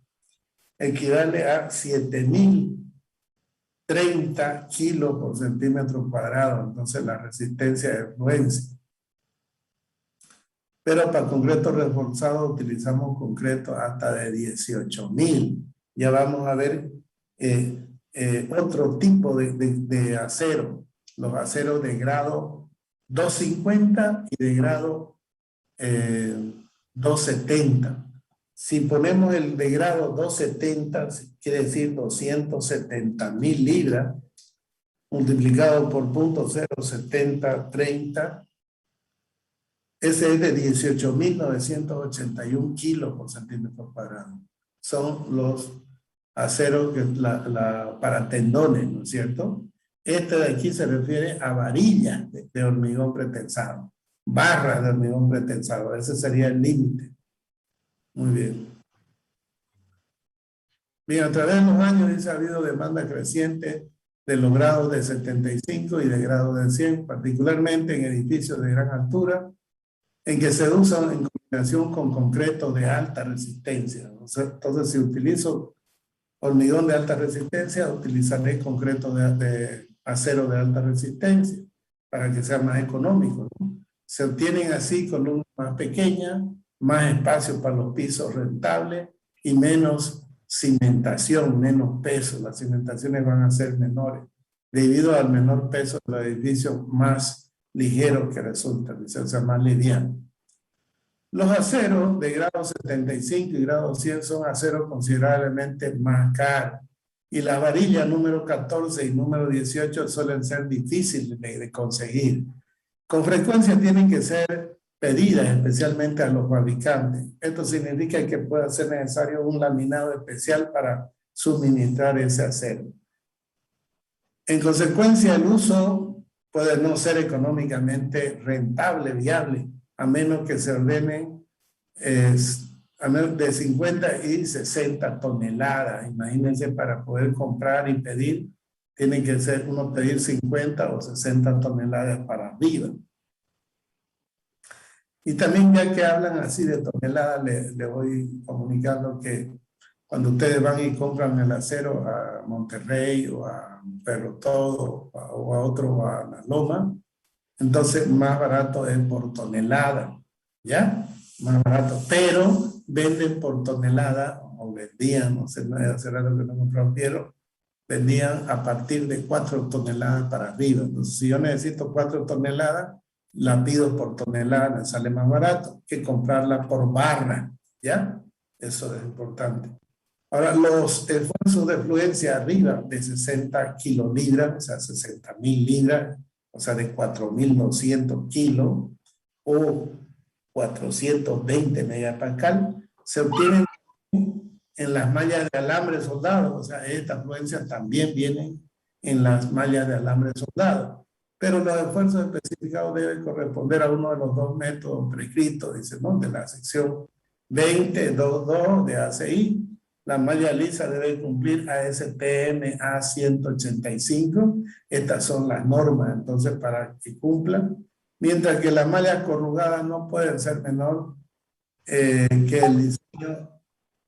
equivale a 7.030 kilos por centímetro cuadrado, entonces la resistencia de fluencia. Pero para concreto reforzado utilizamos concreto hasta de 18.000. Ya vamos a ver otro tipo de acero, los aceros de grado 250 y de grado 270. Si ponemos el de grado 270, quiere decir 270.000 libras, multiplicado por 0.0730, ese es de 18.981 kilos por centímetro cuadrado. Son los aceros para tendones, ¿no es cierto? Este de aquí se refiere a varillas de hormigón pretensado, barras de hormigón pretensado, ese sería el límite. Muy bien. Bien, a través de los años dice, ha habido demanda creciente de los grados de 75 y de grado de 100, particularmente en edificios de gran altura, en que se usan en combinación con concreto de alta resistencia. Entonces, si utilizo hormigón de alta resistencia, utilizaré concreto de acero de alta resistencia para que sea más económico, ¿no? Se obtienen así columnas más pequeñas, más espacio para los pisos rentables y menos cimentación, menos peso. Las cimentaciones van a ser menores debido al menor peso de los edificios más ligeros que resultan, o sea, más livianos. Los aceros de grado 75 y grado 100 son aceros considerablemente más caros Y la varilla número 14 y número 18 suelen ser difíciles de conseguir. Con frecuencia tienen que ser pedidas especialmente a los fabricantes. Esto significa que puede ser necesario un laminado especial para suministrar ese acero. En consecuencia, el uso puede no ser económicamente rentable, viable, a menos que se ordenen a menos de 50 y 60 toneladas. Imagínense, para poder comprar y pedir, tienen que ser uno pedir 50 o 60 toneladas para arriba. Y también, ya que hablan así de toneladas, le voy comunicando que cuando ustedes van y compran el acero a Monterrey o a Perro Todo o a otro, a La Loma, entonces más barato es por tonelada, ¿ya? Más barato, pero venden por tonelada, o vendían, no sé, hace rato que no compraron, pero vendían a partir de 4 toneladas para arriba. Entonces, si yo necesito 4 toneladas, la pido por tonelada, me sale más barato que comprarla por barra, ¿ya? Eso es importante. Ahora, los esfuerzos de fluencia arriba de 60 kilolibras, o sea, 60,000 libras, o sea, de 4,200 kilos o 420 megapascal, se obtienen en las mallas de alambre soldado. O sea, esta fluencia también viene en las mallas de alambre soldado. Pero los esfuerzos especificados deben corresponder a uno de los 2 métodos prescritos, dice, ¿no? De la sección 20.2.2 de ACI. La malla lisa debe cumplir ASTM A185. Estas son las normas, entonces, para que cumplan. Mientras que las mallas corrugadas no pueden ser menor que el diseño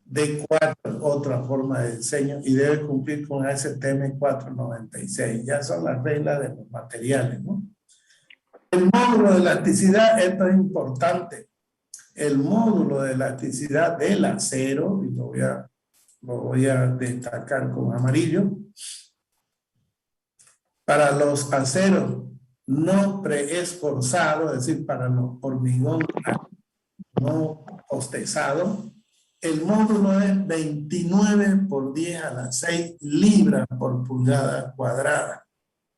D4, otra forma de diseño, y debe cumplir con ASTM 496. Ya son las reglas de los materiales, ¿no? El módulo de elasticidad, esto es importante. El módulo de elasticidad del acero, y lo voy a destacar con amarillo, para los aceros no preesforzados, es decir, para los hormigón no postezado, el módulo es 29 por 10 a la 6 libras por pulgada cuadrada.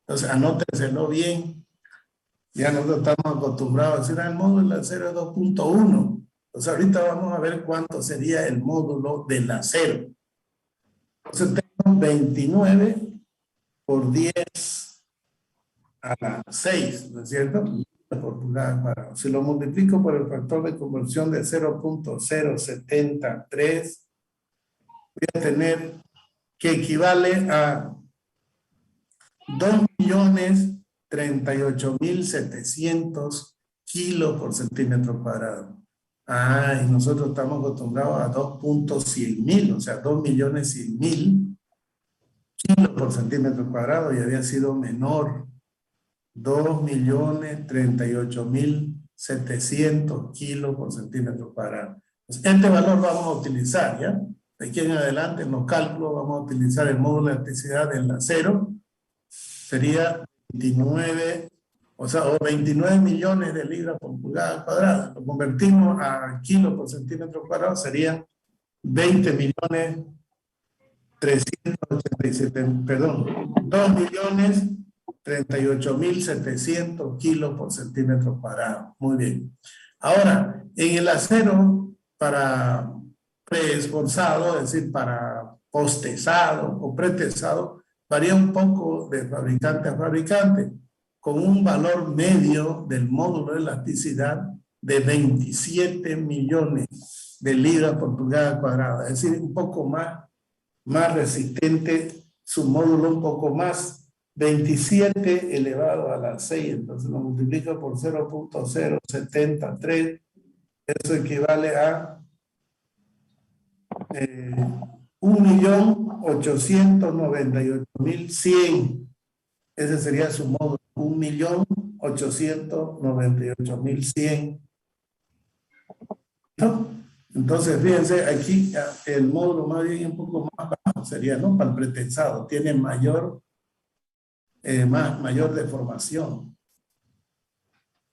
Entonces, anótenselo bien. Ya nosotros estamos acostumbrados a decir, el módulo del acero es 2.1. Entonces, ahorita vamos a ver cuánto sería el módulo del acero. Entonces, tengo 29 por 10 a la 6, ¿no es cierto? Por pulgada cuadrada. Si lo multiplico por el factor de conversión de 0.073, voy a tener que equivale a 2.038.700 kilos por centímetro cuadrado. Y nosotros estamos acostumbrados a 2.100.000, o sea, 2.100.000 kilos por centímetro cuadrado, y había sido menor. 2.038.700 kilos por centímetro cuadrado. Este valor vamos a utilizar, ¿ya? De aquí en adelante en los cálculos vamos a utilizar el módulo de elasticidad del acero. Sería 29, o sea, 29 millones de libras por pulgada cuadrada. Lo convertimos a kilos por centímetro cuadrado, sería 2.038.700 kilos por centímetro cuadrado. Muy bien. Ahora, en el acero para preesforzado, es decir, para postezado o pretezado, varía un poco de fabricante a fabricante, con un valor medio del módulo de elasticidad de 27 millones de libras por pulgada cuadrada. Es decir, un poco más resistente, su módulo un poco más, 27 elevado a la 6, entonces lo multiplico por 0.073, eso equivale a 1.898.100. Ese sería su módulo, 1.898.100. ¿No? Entonces, fíjense, aquí el módulo más bien un poco más bajo sería, ¿no? Para el pretensado, tiene mayor deformación.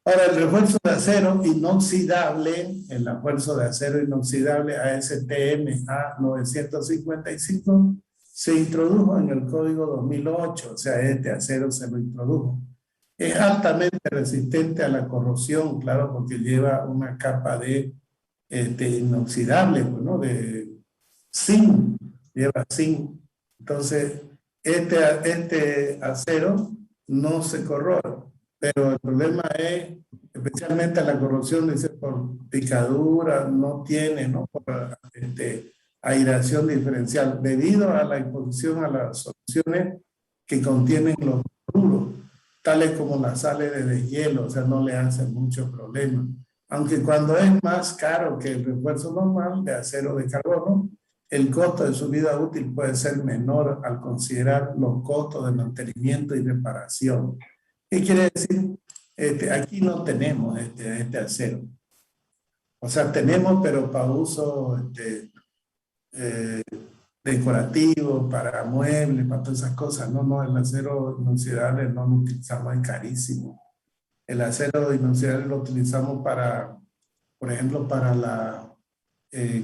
Ahora, el refuerzo de acero inoxidable, el refuerzo de acero inoxidable ASTM A955, se introdujo en el Código 2008, o sea, este acero se lo introdujo. Es altamente resistente a la corrosión, claro, porque lleva una capa de inoxidable, pues, ¿no? De zinc, lleva zinc. Entonces, este acero no se corroe, pero el problema es, especialmente la corrosión, dice, por picadura, no tiene, ¿no? Por aireación diferencial, debido a la exposición a las soluciones que contienen los cloruros, tales como las sales de deshielo, o sea, no le hacen mucho problema. Aunque cuando es más caro que el refuerzo normal de acero de carbono, el costo de su vida útil puede ser menor al considerar los costos de mantenimiento y reparación. ¿Qué quiere decir? Aquí no tenemos este acero. O sea, tenemos, pero para uso decorativo, para muebles, para todas esas cosas. No, el acero inoxidable no lo utilizamos, es carísimo. El acero inoxidable lo utilizamos para, por ejemplo, para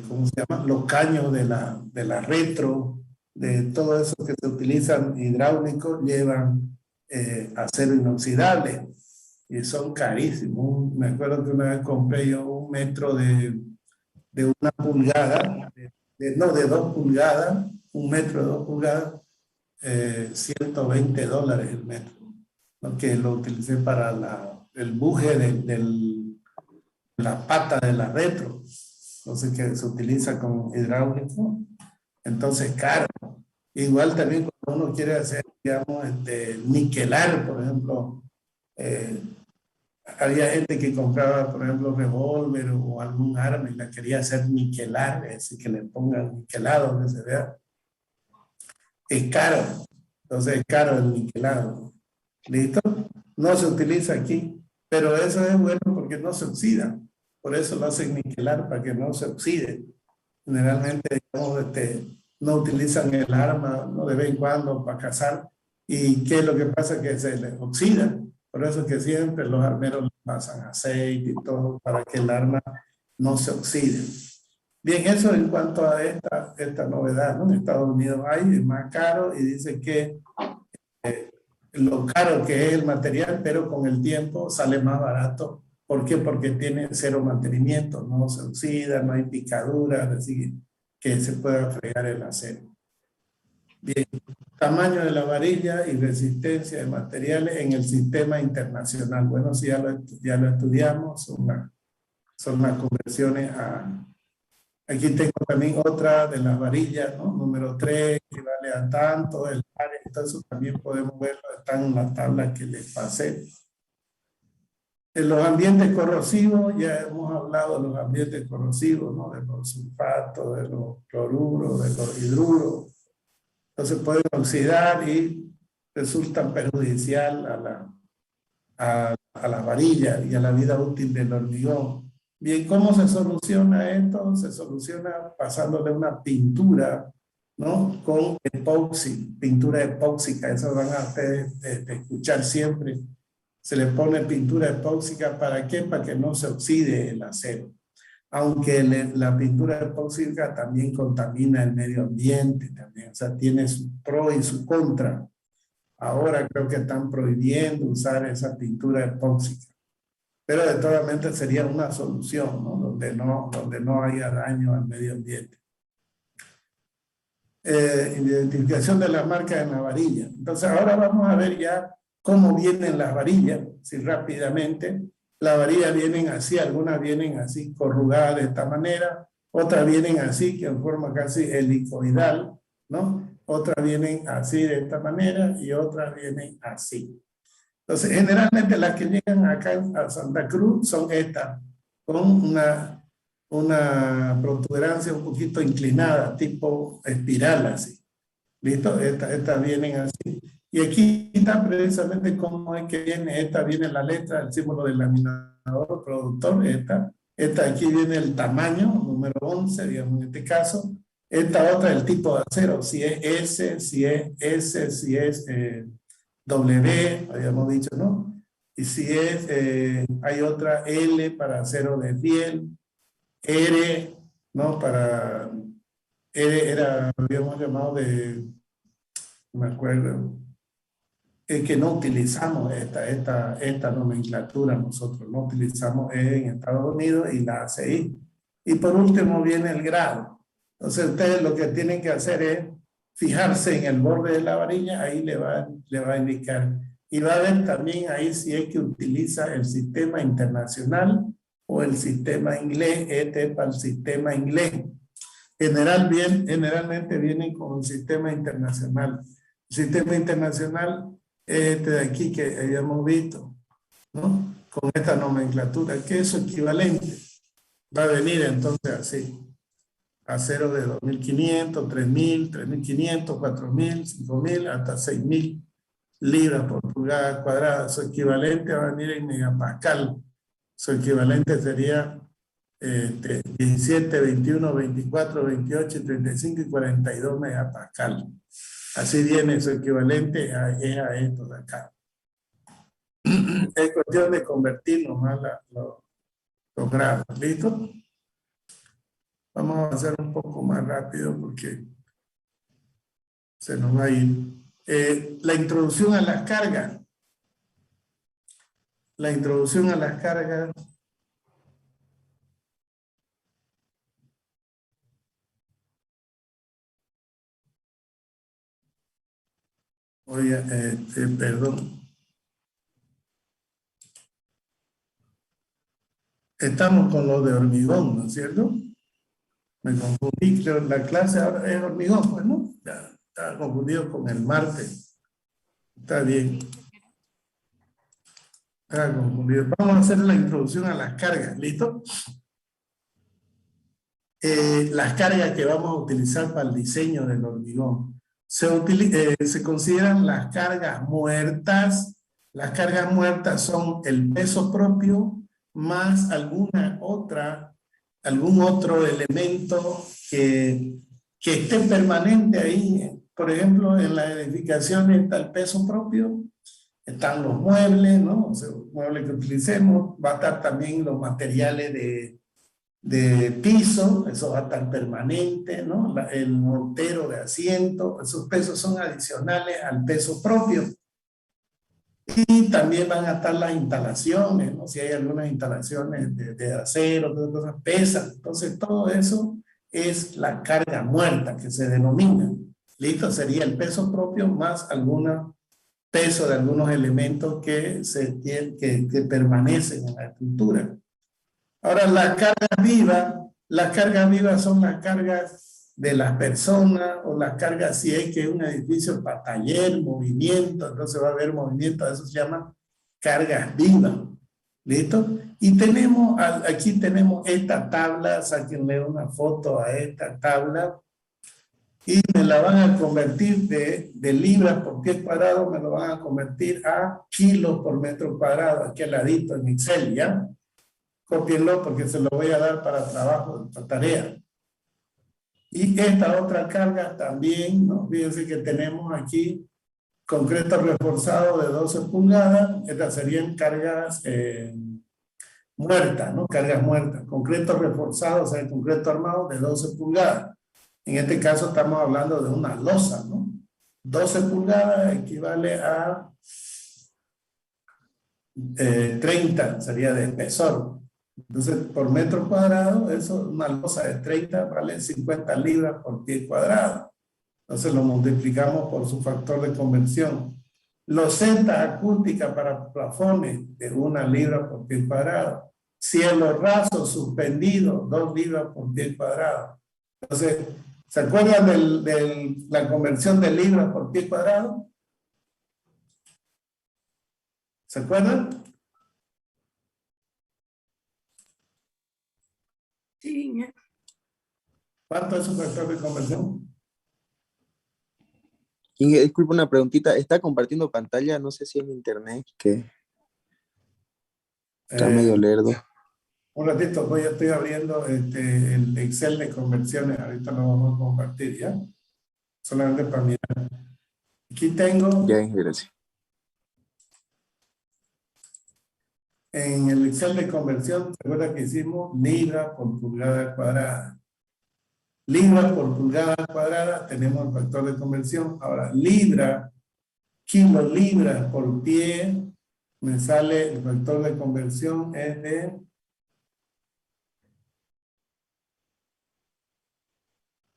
¿cómo se llama? Los caños de la retro, de todo eso que se utilizan hidráulicos, llevan acero inoxidable y son carísimos. Me acuerdo que una vez compré yo 1 metro de 1 pulgada, de 2 pulgadas, 1 metro de 2 pulgadas, $120 el metro, ¿no? Que lo utilicé para el buje de la pata de la retro, entonces que se utiliza como hidráulico, entonces caro. Igual también cuando uno quiere hacer, digamos, niquelar, por ejemplo, había gente que compraba, por ejemplo, revólver o algún arma y la quería hacer niquelar, es decir, que le pongan niquelado, que se vea. Es caro, entonces es caro el niquelado. ¿Listo? No se utiliza aquí, pero eso es bueno porque no se oxida. Por eso lo hacen niquelar, para que no se oxide. Generalmente, digamos, no utilizan el arma, ¿no? De vez en cuando para cazar. ¿Y qué es lo que pasa? Que se les oxida. Por eso es que siempre los armeros le pasan aceite y todo para que el arma no se oxide. Bien, eso en cuanto a esta novedad, ¿no? En Estados Unidos hay, es más caro y dice que lo caro que es el material, pero con el tiempo sale más barato. ¿Por qué? Porque tiene cero mantenimiento, no se oxida, no hay picadura, es decir, que se pueda fregar el acero. Bien, tamaño de la varilla y resistencia de materiales en el sistema internacional. Bueno, si ya lo estudiamos, son las conversiones a... Aquí tengo también otra de las varillas, ¿no? Número 3, que vale a tanto, el área, entonces también podemos verlo, están en la tabla que les pasé. En los ambientes corrosivos, ya hemos hablado de los ambientes corrosivos, ¿no? De los sulfatos, de los cloruros, de los hidruros. Entonces pueden oxidar y resultan perjudicial a la varilla y a la vida útil del hormigón. Bien, ¿cómo se soluciona esto? Se soluciona pasándole una pintura, ¿no? Con epoxi, pintura epóxica. Eso van a ustedes escuchar siempre. Se le pone pintura epóxica, ¿para qué? Para que no se oxide el acero. Aunque la pintura epóxica también contamina el medio ambiente, también, o sea, tiene su pro y su contra. Ahora creo que están prohibiendo usar esa pintura epóxica. Pero de todas maneras sería una solución, ¿no? Donde no haya daño al medio ambiente. Identificación de la marca en la varilla. Entonces ahora vamos a ver ya cómo vienen las varillas, si rápidamente. Las varillas vienen así, algunas vienen así corrugadas de esta manera, otras vienen así, que en forma casi helicoidal, ¿no? Otras vienen así de esta manera y otras vienen así. Entonces, generalmente las que llegan acá a Santa Cruz son estas, con una protuberancia un poquito inclinada, tipo espiral así. ¿Listo? Estas vienen así. Y aquí está precisamente cómo es que viene. Esta viene la letra, el símbolo del laminador productor. Esta aquí viene el tamaño, número 11, digamos en este caso. Esta otra, el tipo de acero, si es S, si es S, si es W, habíamos dicho, ¿no? Y si es, hay otra L para acero de piel, R, ¿no? Para, R era, habíamos llamado de no me acuerdo, es que no utilizamos esta nomenclatura nosotros, no utilizamos en Estados Unidos y la ACI. Y por último viene el grado. Entonces ustedes lo que tienen que hacer es fijarse en el borde de la varilla, ahí le va a indicar. Y va a ver también ahí si es que utiliza el sistema internacional o el sistema inglés, este es para el sistema inglés. Generalmente vienen con el sistema internacional. El sistema internacional es este de aquí que habíamos visto, ¿no? Con esta nomenclatura, que es su equivalente. Va a venir entonces así. Acero de 2.500, 3.000, 3.500, 4.000, 5.000, hasta 6.000 libras por pulgada cuadrada. Su equivalente va a venir en megapascal. Su equivalente sería 17, 21, 24, 28, 35 y 42 megapascal. Así viene su equivalente a esto de acá. Es cuestión de convertir nomás los grados. ¿Listo? Vamos a avanzar un poco más rápido porque se nos va a ir. La introducción a las cargas. La introducción a las cargas. Oye, perdón. Estamos con lo de hormigón, ¿no es cierto? Me confundí, creo, la clase ahora es hormigón, pues, ¿no? Ya, estaba confundido con el martes. Está bien. Estaba confundido. Vamos a hacer la introducción a las cargas, ¿listo? Las cargas que vamos a utilizar para el diseño del hormigón. Se consideran las cargas muertas. Las cargas muertas son el peso propio más algún otro elemento que esté permanente ahí. Por ejemplo, en la edificación está el peso propio, están los muebles, ¿no? O sea, los muebles que utilicemos, va a estar también los materiales de piso, eso va a estar permanente, ¿no? El mortero de asiento, esos pesos son adicionales al peso propio. Y también van a estar las instalaciones, ¿no? Si hay algunas instalaciones de acero, todas cosas pesan. Entonces, todo eso es la carga muerta que se denomina. ¿Listo? Sería el peso propio más algún peso de algunos elementos que permanecen en la estructura. Ahora, las cargas vivas son las cargas de las personas o las cargas si es que es un edificio para taller, movimiento, entonces va a haber movimiento, eso se llama cargas vivas. ¿Listo? Y aquí tenemos esta tabla, sáquenle una foto a esta tabla y me la van a convertir de libras por pie cuadrado, me lo van a convertir a kilos por metro cuadrado, aquí al ladito en Excel, ¿ya? Cópienlo porque se lo voy a dar para trabajo, para tarea. Y esta otra carga también, ¿no? Fíjense que tenemos aquí concreto reforzado de 12 pulgadas. Estas serían cargas muertas, ¿no? Cargas muertas. Concreto reforzado, o sea, el concreto armado de 12 pulgadas. En este caso estamos hablando de una losa, ¿no? 12 pulgadas equivale a 30, sería de espesor. Entonces, por metro cuadrado, eso, una losa de 30 vale 50 libras por pie cuadrado. Entonces lo multiplicamos por su factor de conversión. Loseta acústica para plafones de 1 libra por pie cuadrado. Cielo raso suspendido, 2 libras por pie cuadrado. Entonces, ¿se acuerdan de la conversión de libras por pie cuadrado? ¿Se acuerdan? Sí. ¿Cuánto es su factor de conversión? Inge, disculpa una preguntita. ¿Está compartiendo pantalla? No sé si en internet, que está medio lerdo. Un ratito, pues ya estoy abriendo el Excel de conversiones. Ahorita lo vamos a compartir, ¿ya? Solamente para mirar. Aquí tengo, Ya, Inge, gracias. en el Excel de conversión, ¿se acuerda que hicimos libra por pulgada cuadrada? Libras por pulgada cuadrada, tenemos el factor de conversión. Ahora, libra, kilolibras por pie, me sale el factor de conversión es de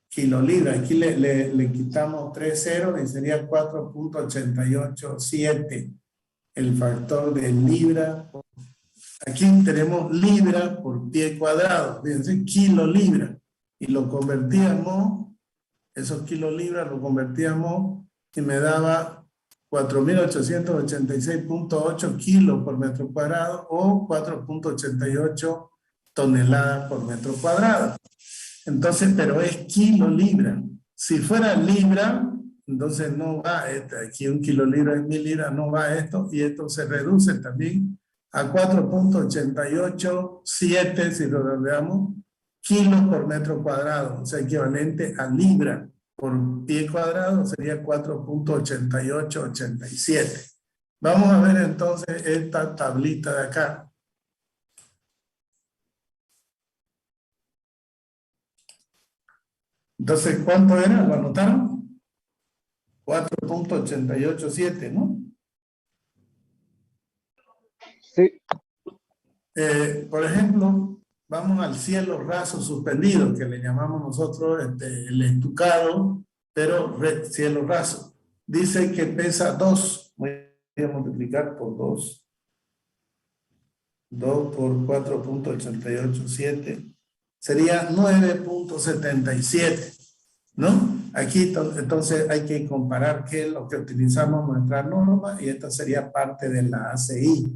kilolibras. Aquí le quitamos 3 ceros y sería 4.887 el factor de libra. Aquí tenemos libra por pie cuadrado, fíjense, kilolibra. Y lo convertíamos, esos kilolibras lo convertíamos y me daba 4.886.8 kilos por metro cuadrado o 4.88 toneladas por metro cuadrado. Entonces, pero es kilolibra. Si fuera libra, entonces no va aquí 1 kilolibra es 1000 libras, no va esto, y esto se reduce también a 4.887, si lo redondeamos, kilos por metro cuadrado, o sea, equivalente a libra por pie cuadrado sería 4.8887. Vamos a ver entonces esta tablita de acá. Entonces, ¿cuánto era? ¿Lo anotaron? 4.887, ¿no? Sí. Por ejemplo, vamos al cielo raso suspendido, que le llamamos nosotros el estucado, pero cielo raso. Dice que pesa 2. Voy a multiplicar por 2. 2 por 4.887 sería 9.77, ¿no? Aquí entonces hay que comparar qué es lo que utilizamos nuestra norma y esta sería parte de la ACI.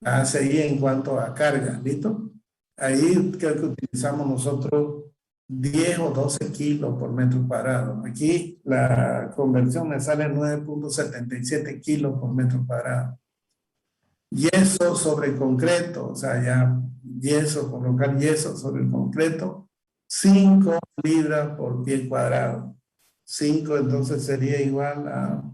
La ACI en cuanto a carga, ¿listo? Ahí creo que utilizamos nosotros 10 o 12 kilos por metro cuadrado. Aquí la conversión me sale 9.77 kilos por metro cuadrado. Yeso sobre concreto, o sea, ya yeso, colocar yeso sobre el concreto, 5 libras por pie cuadrado. 5 entonces sería igual a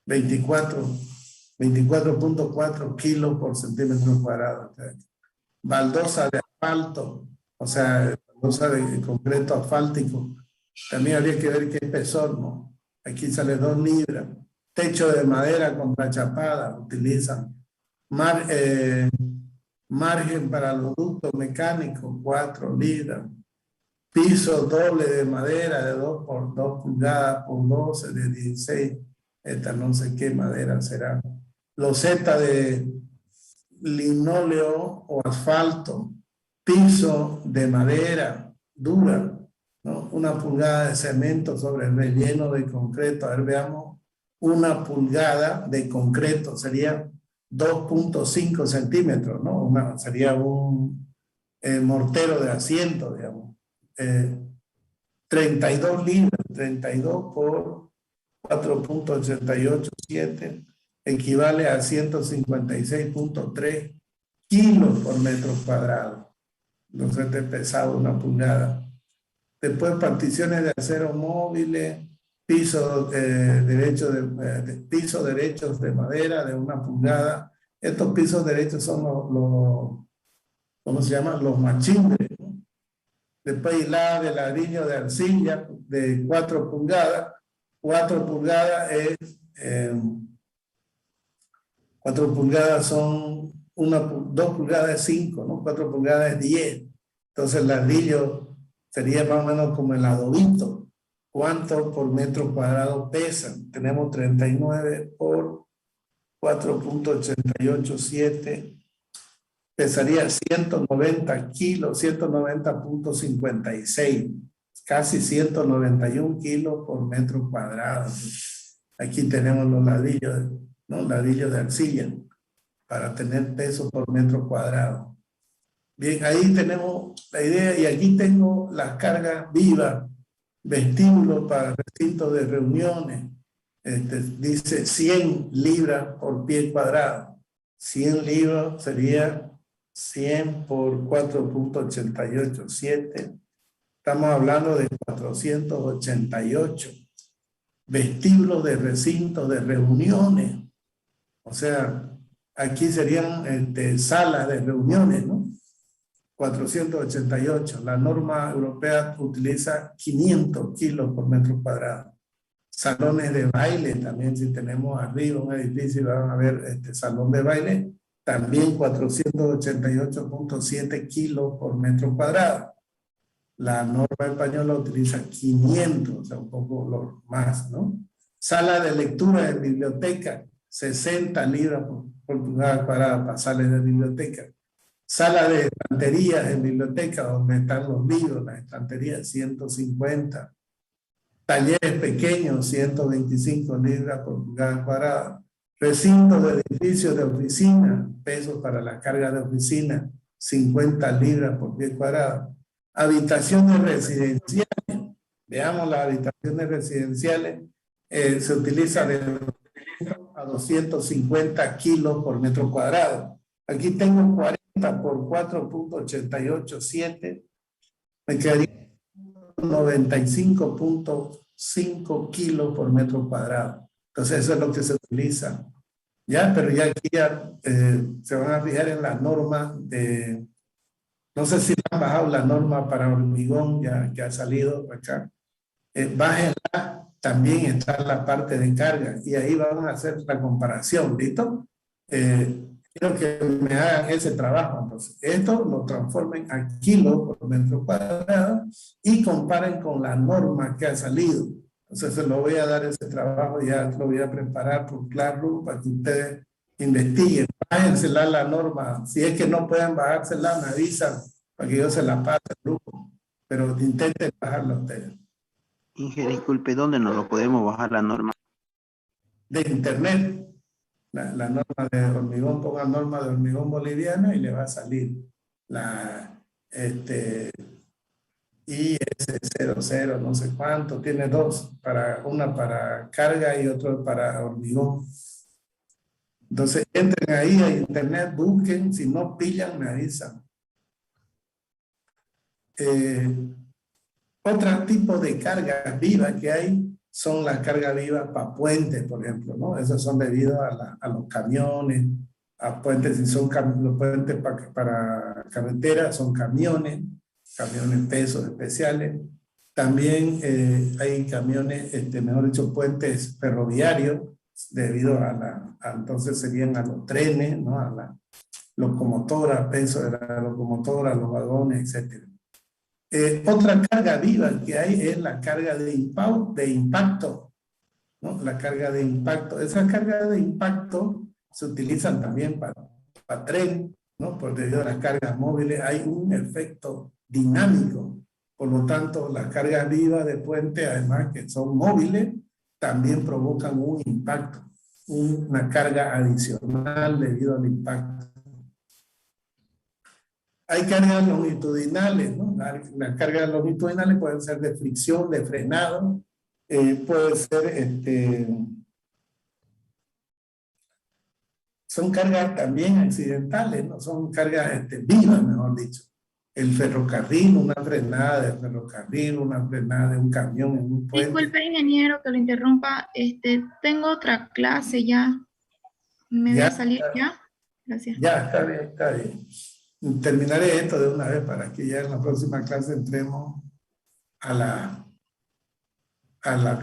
24.4 kilos por centímetro cuadrado. Baldosa de asfalto, o sea, baldosa de concreto asfáltico. También habría que ver qué espesor, ¿no? Aquí sale 2 libras. Techo de madera contrachapada, utilizan. Margen para los ductos mecánicos, 4 libras. Piso doble de madera de 2 por 2 pulgadas por 12 de 16. Esta no sé qué madera será. Loseta de linóleo o asfalto. Piso de madera dura, ¿no? 1 pulgada de cemento sobre el relleno de concreto. A ver, veamos. 1 pulgada de concreto sería 2.5 centímetros, ¿no? Sería un mortero de asiento, digamos. 32 libras, 32 por 4.887 equivale a 156.3 kilos por metro cuadrado. Entonces te pesaba 1 pulgada. Después particiones de acero móviles, pisos derechos de madera de 1 pulgada. Estos pisos derechos son ¿cómo se llama? Los machimbres, ¿no? Después hilada de ladrillo de arcilla de 4 pulgadas. 4 pulgadas es 4 pulgadas son 2 pulgadas es 5, ¿no? 4 pulgadas es 10. Entonces el ladrillo sería más o menos como el adobito. ¿Cuánto por metro cuadrado pesan? Tenemos 39 por 4.887. Pesaría 190 kilos, 190.56. Casi 191 kilos por metro cuadrado. Aquí tenemos los ladrillos, ¿no? Ladrillos de arcilla para tener peso por metro cuadrado. Bien, ahí tenemos la idea y aquí tengo las cargas vivas, vestíbulos para recintos de reuniones. Dice 100 libras por pie cuadrado. 100 libras sería 100 por 4.887. Estamos hablando de 488 vestíbulos de recintos de reuniones. O sea, Aquí serían salas de reuniones, ¿no? 488. La norma europea utiliza 500 kilos por metro cuadrado. Salones de baile también, si tenemos arriba un edificio y van a ver salón de baile, también 488.7 kilos por metro cuadrado. La norma española utiliza 500, o sea, un poco más, ¿no? Sala de lectura de biblioteca, 60 libras por pulgada cuadrada para salas de biblioteca. Sala de estanterías en biblioteca, donde están los libros, las estanterías, 150. Talleres pequeños, 125 libras por pulgada cuadrada. Recinto de edificios de oficina, pesos para la carga de oficina, 50 libras por pie cuadrado. Habitaciones residenciales. Veamos las habitaciones residenciales. Se utiliza de a 250 kilos por metro cuadrado. Aquí tengo 40 por 4.887. Me quedaría 95.5 kilos por metro cuadrado. Entonces eso es lo que se utiliza. Ya, pero ya aquí se van a fijar en la norma de... No sé si han bajado la norma para hormigón, ya que ha salido acá. Bájenla, también está la parte de carga y ahí vamos a hacer la comparación, ¿listo? Quiero que me hagan ese trabajo. Entonces, esto lo transformen a kilos por metro cuadrado y comparen con la norma que ha salido. Entonces, se lo voy a dar ese trabajo, ya lo voy a preparar por Classroom para que ustedes investiguen. Bájensela la norma. Si es que no pueden bajársela, me avisan para que yo se la pase al grupo. Pero intenten bajarla ustedes. Inge, disculpe, ¿dónde nos lo podemos bajar la norma? De internet. La norma de hormigón, ponga norma de hormigón boliviana y le va a salir la IS00, no sé cuánto, tiene dos, una para carga y otro para hormigón. Entonces entren ahí a internet, busquen, si no pillan me avisan. Otro tipo de carga viva que hay son las cargas vivas para puentes, por ejemplo, ¿no? Esas son debido a los camiones, a puentes, si son los puentes para carreteras, son camiones pesos especiales. También hay camiones, mejor dicho, puentes ferroviarios, debido entonces serían a los trenes, ¿no? A la locomotora, peso de la locomotora, los vagones, etc. Otra carga viva que hay es la carga de impacto, ¿no? La carga de impacto. Esas cargas de impacto se utilizan también para tren, ¿no? Por debido a las cargas móviles hay un efecto dinámico. Por lo tanto, las cargas vivas de puente, además que son móviles, también provocan un impacto, una carga adicional debido al impacto. Hay cargas longitudinales, ¿no? Las cargas longitudinales pueden ser de fricción, de frenado, puede ser, son cargas también accidentales, ¿no? Son cargas vivas, mejor dicho. El ferrocarril, una frenada de ferrocarril, una frenada de un camión en un puente. Disculpe, ingeniero, que lo interrumpa. Tengo otra clase ya. ¿Me voy a salir ya? Gracias. Ya, está bien, está bien. Terminaré esto de una vez para que ya en la próxima clase entremos a la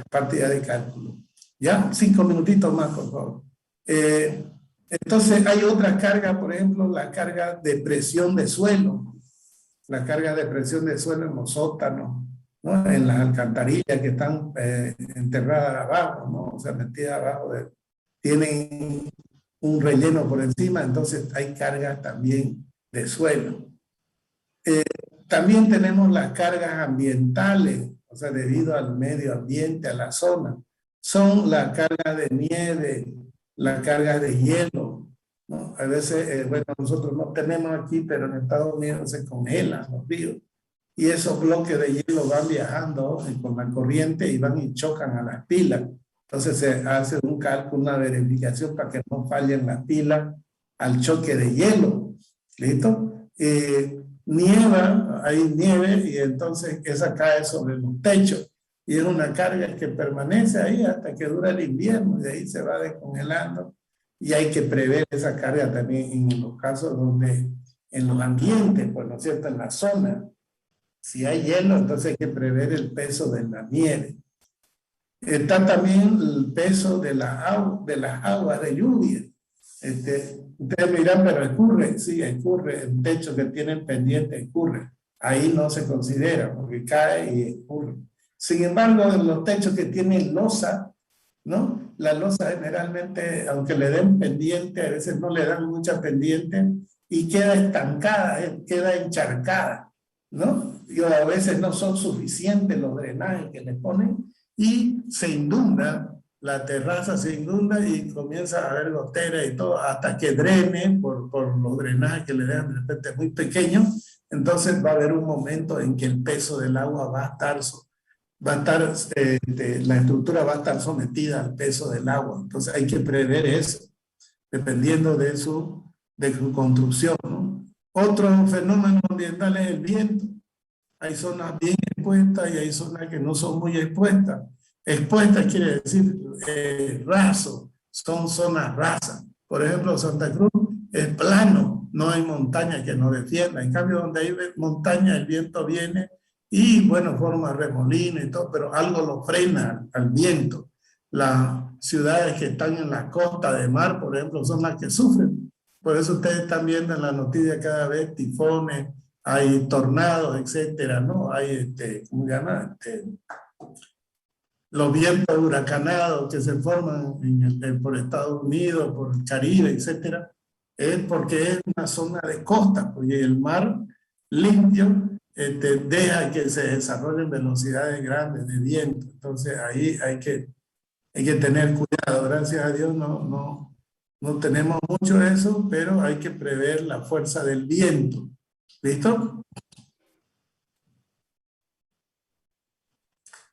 partida de cálculo. ¿Ya? 5 minutitos más, por favor. Entonces, hay otras cargas, por ejemplo, la carga de presión de suelo. La carga de presión de suelo en los sótanos, ¿no? En las alcantarillas que están enterradas abajo, ¿no? O sea, metidas abajo. Tienen un relleno por encima, entonces hay cargas también de suelo. También tenemos las cargas ambientales, o sea, debido al medio ambiente, a la zona. Son la carga de nieve, la carga de hielo, ¿no? A veces, bueno, nosotros no tenemos aquí, pero en Estados Unidos se congelan los ríos. Y esos bloques de hielo van viajando con la corriente y van y chocan a las pilas. Entonces se hace un cálculo, una verificación para que no fallen las pilas al choque de hielo. ¿Listo? Nieva, hay nieve y entonces esa cae sobre los techos. Y es una carga que permanece ahí hasta que dura el invierno y de ahí se va descongelando y hay que prever esa carga también en los casos donde en los ambientes, pues, ¿no es cierto?, en la zona, si hay hielo, entonces hay que prever el peso de la nieve. Está también el peso de las aguas de lluvia. Ustedes me dirán, pero escurre, sí, escurre, el techo que tienen pendiente escurre. Ahí no se considera porque cae y escurre. Sin embargo, en los techos que tienen losa, ¿no? La losa generalmente, aunque le den pendiente, a veces no le dan mucha pendiente y queda estancada, queda encharcada, ¿no? Y a veces no son suficientes los drenajes que le ponen y se inunda, la terraza se inunda y comienza a haber goteras y todo, hasta que drene por los drenajes que le dejan de repente muy pequeños. Entonces va a haber un momento en que el peso del agua va a estar la estructura va a estar sometida al peso del agua. Entonces hay que prever eso, dependiendo de su construcción, ¿no? Otro fenómeno ambiental es el viento. Hay zonas bien expuestas y hay zonas que no son muy expuestas. Expuestas quiere decir raso, son zonas rasas. Por ejemplo, Santa Cruz es plano, no hay montaña que nos defienda. En cambio, donde hay montaña, el viento viene y, bueno, forma remolino y todo, pero algo lo frena al viento. Las ciudades que están en la costa de mar, por ejemplo, son las que sufren. Por eso ustedes están viendo en la noticia cada vez tifones, hay tornados, etcétera, ¿no? Hay, ¿cómo se llama? Los vientos huracanados que se forman por Estados Unidos, por el Caribe, etcétera, es porque es una zona de costa, porque el mar limpio deja que se desarrollen velocidades grandes de viento. Entonces ahí hay que tener cuidado. Gracias a Dios no tenemos mucho de eso, pero hay que prever la fuerza del viento. ¿Listo?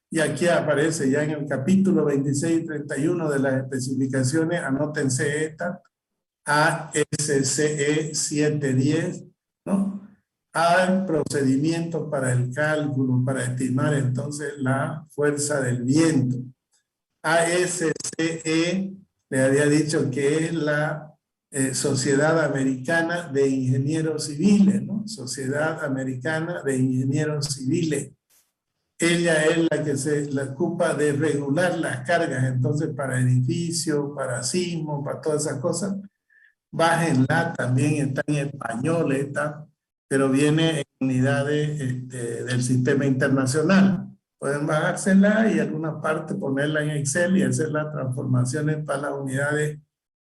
Y aquí aparece ya en el capítulo 26 y 31 de las especificaciones, anótense esta, ASCE 710, ¿no? Hay procedimientos para el cálculo, para estimar entonces la fuerza del viento. ASCE, le había dicho que es la Sociedad Americana de Ingenieros Civiles, ¿no? Sociedad Americana de Ingenieros Civiles. Ella es la que se ocupa de regular las cargas, entonces para edificios, para sismos, para todas esas cosas. Bájenla, también está en español, pero viene en unidades del sistema internacional. Pueden bajársela y alguna parte ponerla en Excel y hacer las transformaciones para las unidades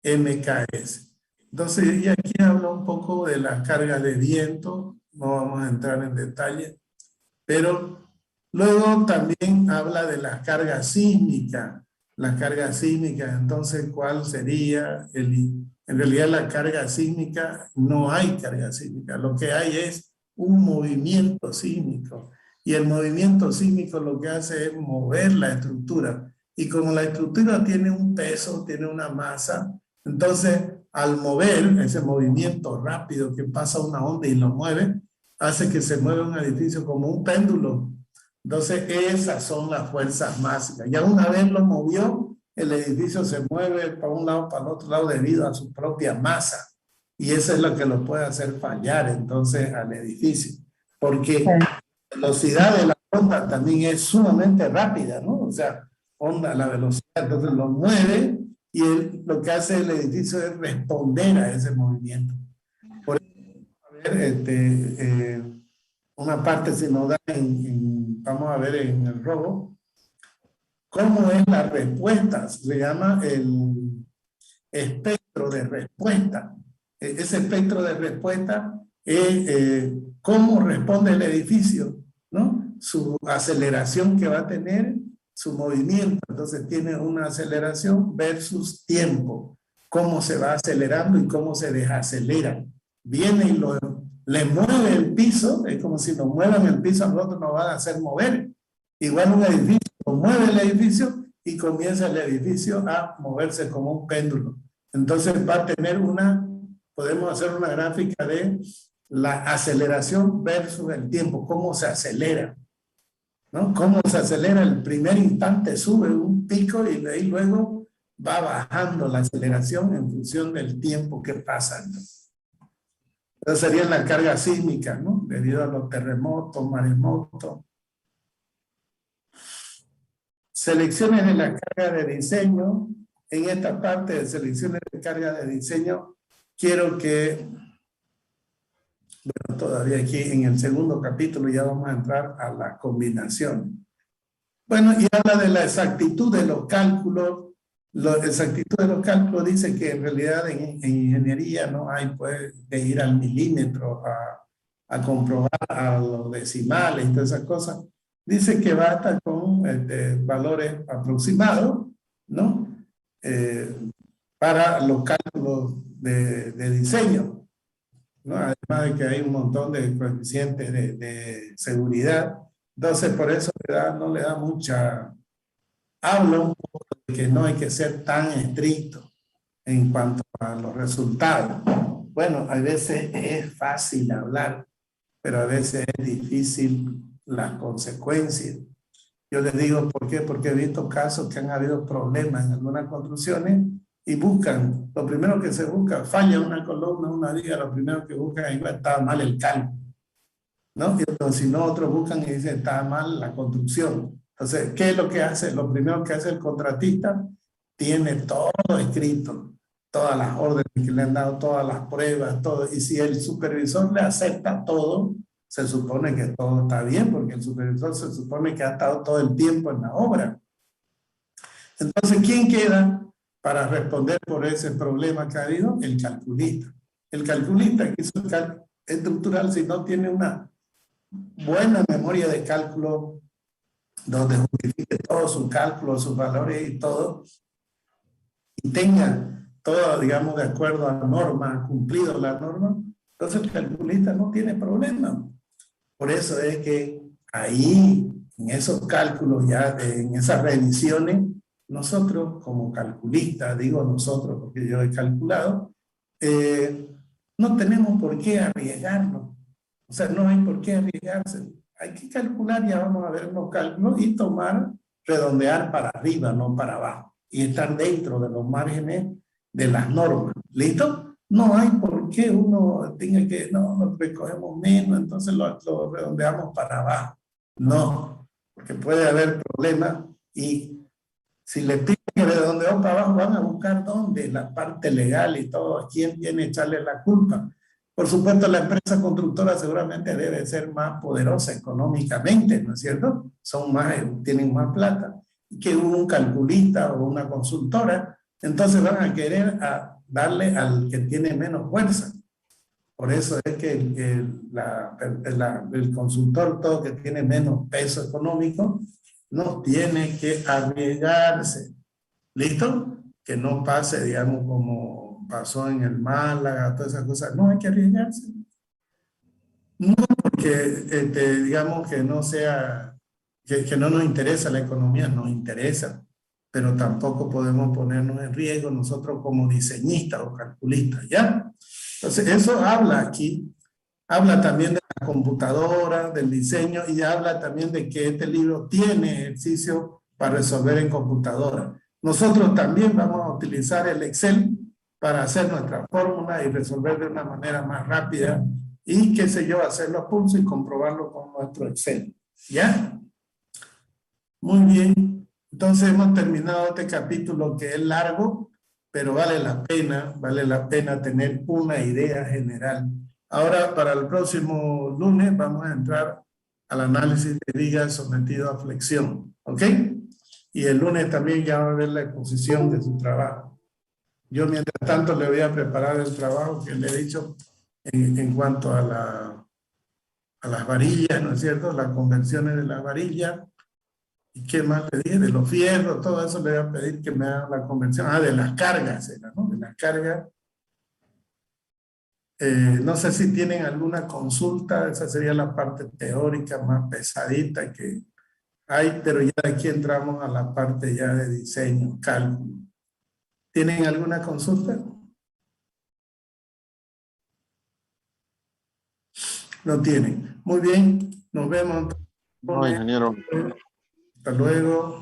MKS. Entonces, y aquí habla un poco de las cargas de viento, no vamos a entrar en detalle, pero luego también habla de las cargas sísmicas. Las cargas sísmicas, entonces, ¿cuál sería? En realidad la carga sísmica, no hay carga sísmica, lo que hay es un movimiento sísmico. Y el movimiento sísmico lo que hace es mover la estructura. Y como la estructura tiene un peso, tiene una masa, entonces al mover ese movimiento rápido que pasa una onda y lo mueve, hace que se mueva un edificio como un péndulo. Entonces esas son las fuerzas básicas. Ya una vez lo movió, el edificio se mueve para un lado, para el otro lado debido a su propia masa. Y eso es lo que lo puede hacer fallar entonces al edificio. Porque la velocidad de la onda también es sumamente rápida, ¿no? O sea, onda, la velocidad, entonces lo mueve y lo que hace el edificio es responder a ese movimiento. Por eso, a ver, una parte se nos da vamos a ver en el robo, cómo es la respuesta. Se llama el espectro de respuesta. Ese espectro de respuesta es cómo responde el edificio, ¿no? Su aceleración que va a tener, su movimiento. Entonces tiene una aceleración versus tiempo. Cómo se va acelerando y cómo se desacelera. Viene y le mueve el piso, es como si nos muevan el piso, a nosotros nos van a hacer mover. Igual un edificio, mueve el edificio y comienza el edificio a moverse como un péndulo. Entonces va a tener podemos hacer una gráfica de la aceleración versus el tiempo, cómo se acelera, ¿no? Cómo se acelera, el primer instante sube un pico y luego va bajando la aceleración en función del tiempo que pasa. Entonces sería la carga sísmica, ¿no? Debido a los terremotos, maremotos. Selecciones de la carga de diseño. En esta parte de selecciones de carga de diseño, quiero que, bueno, todavía aquí en el segundo capítulo ya vamos a entrar a la combinación. Bueno, y habla de la exactitud de los cálculos. La exactitud de los cálculos dice que en realidad en ingeniería no hay pues de ir al milímetro a comprobar a los decimales y todas esas cosas. Dice que basta con valores aproximados, ¿no? Para los cálculos de diseño, ¿no? Además de que hay un montón de coeficientes de seguridad. Entonces, por eso no le da mucha... Habla un poco de que no hay que ser tan estricto en cuanto a los resultados. Bueno, a veces es fácil hablar, pero a veces es difícil las consecuencias. Yo les digo por qué, porque he visto casos que han habido problemas en algunas construcciones y buscan, lo primero que se busca, falla una columna, una viga, lo primero que buscan es que estaba mal el cálculo, ¿no? Y entonces, si no, otros buscan y dicen está mal la construcción. Entonces, ¿qué es lo que hace? Lo primero que hace el contratista, tiene todo escrito, todas las órdenes que le han dado, todas las pruebas, todo. Y si el supervisor le acepta todo, se supone que todo está bien, porque el supervisor se supone que ha estado todo el tiempo en la obra. Entonces, ¿quién queda para responder por ese problema que ha habido? El calculista. El calculista que hizo el cálculo estructural, si no tiene una buena memoria de cálculo, donde justifique todos sus cálculos, sus valores y todo, y tenga todo, digamos, de acuerdo a la norma, cumplido la norma, entonces el calculista no tiene problema. Por eso es que ahí, en esos cálculos, ya en esas revisiones, nosotros como calculistas, digo nosotros porque yo he calculado, no tenemos por qué arriesgarnos. O sea, no hay por qué arriesgarse. Hay que calcular, ya vamos a ver los cálculos y tomar, redondear para arriba, no para abajo. Y estar dentro de los márgenes de las normas. ¿Listo? No hay por qué uno tenga que, no, nos recogemos menos, entonces lo redondeamos para abajo. No, porque puede haber problemas y si le piden que redondeemos para abajo, van a buscar dónde, la parte legal y todo, quién tiene que echarle la culpa. Por supuesto, la empresa constructora seguramente debe ser más poderosa económicamente, ¿no es cierto? Tienen más plata que un calculista o una consultora, entonces van a querer darle al que tiene menos fuerza. Por eso es que el consultor, todo que tiene menos peso económico, no tiene que arriesgarse. ¿Listo? Que no pase, digamos, como pasó en el Málaga, todas esas cosas. No hay que arriesgarse. No porque, digamos, que no sea, que no nos interesa la economía, nos interesa, pero tampoco podemos ponernos en riesgo nosotros como diseñistas o calculistas, ¿ya? Entonces, eso habla aquí, habla también de la computadora, del diseño, y habla también de que este libro tiene ejercicio para resolver en computadora. Nosotros también vamos a utilizar el Excel para hacer nuestra fórmula y resolver de una manera más rápida y, qué sé yo, hacer los pulsos y comprobarlo con nuestro Excel. ¿Ya? Muy bien. Entonces hemos terminado este capítulo que es largo, pero vale la pena tener una idea general. Ahora, para el próximo lunes, vamos a entrar al análisis de vigas sometido a flexión. ¿Ok? Y el lunes también ya va a ver la exposición de su trabajo. Yo, mientras tanto, le voy a preparar el trabajo que le he dicho en cuanto a las varillas, ¿no es cierto? Las convenciones de las varillas. ¿Y qué más le dije? De los fierros, todo eso le voy a pedir que me haga la convención. Ah, de las cargas, ¿no? De las cargas. No sé si tienen alguna consulta, esa sería la parte teórica más pesadita que hay, pero ya aquí entramos a la parte ya de diseño, cálculo. ¿Tienen alguna consulta? No tienen. Muy bien, nos vemos. No, ingeniero. Hasta luego.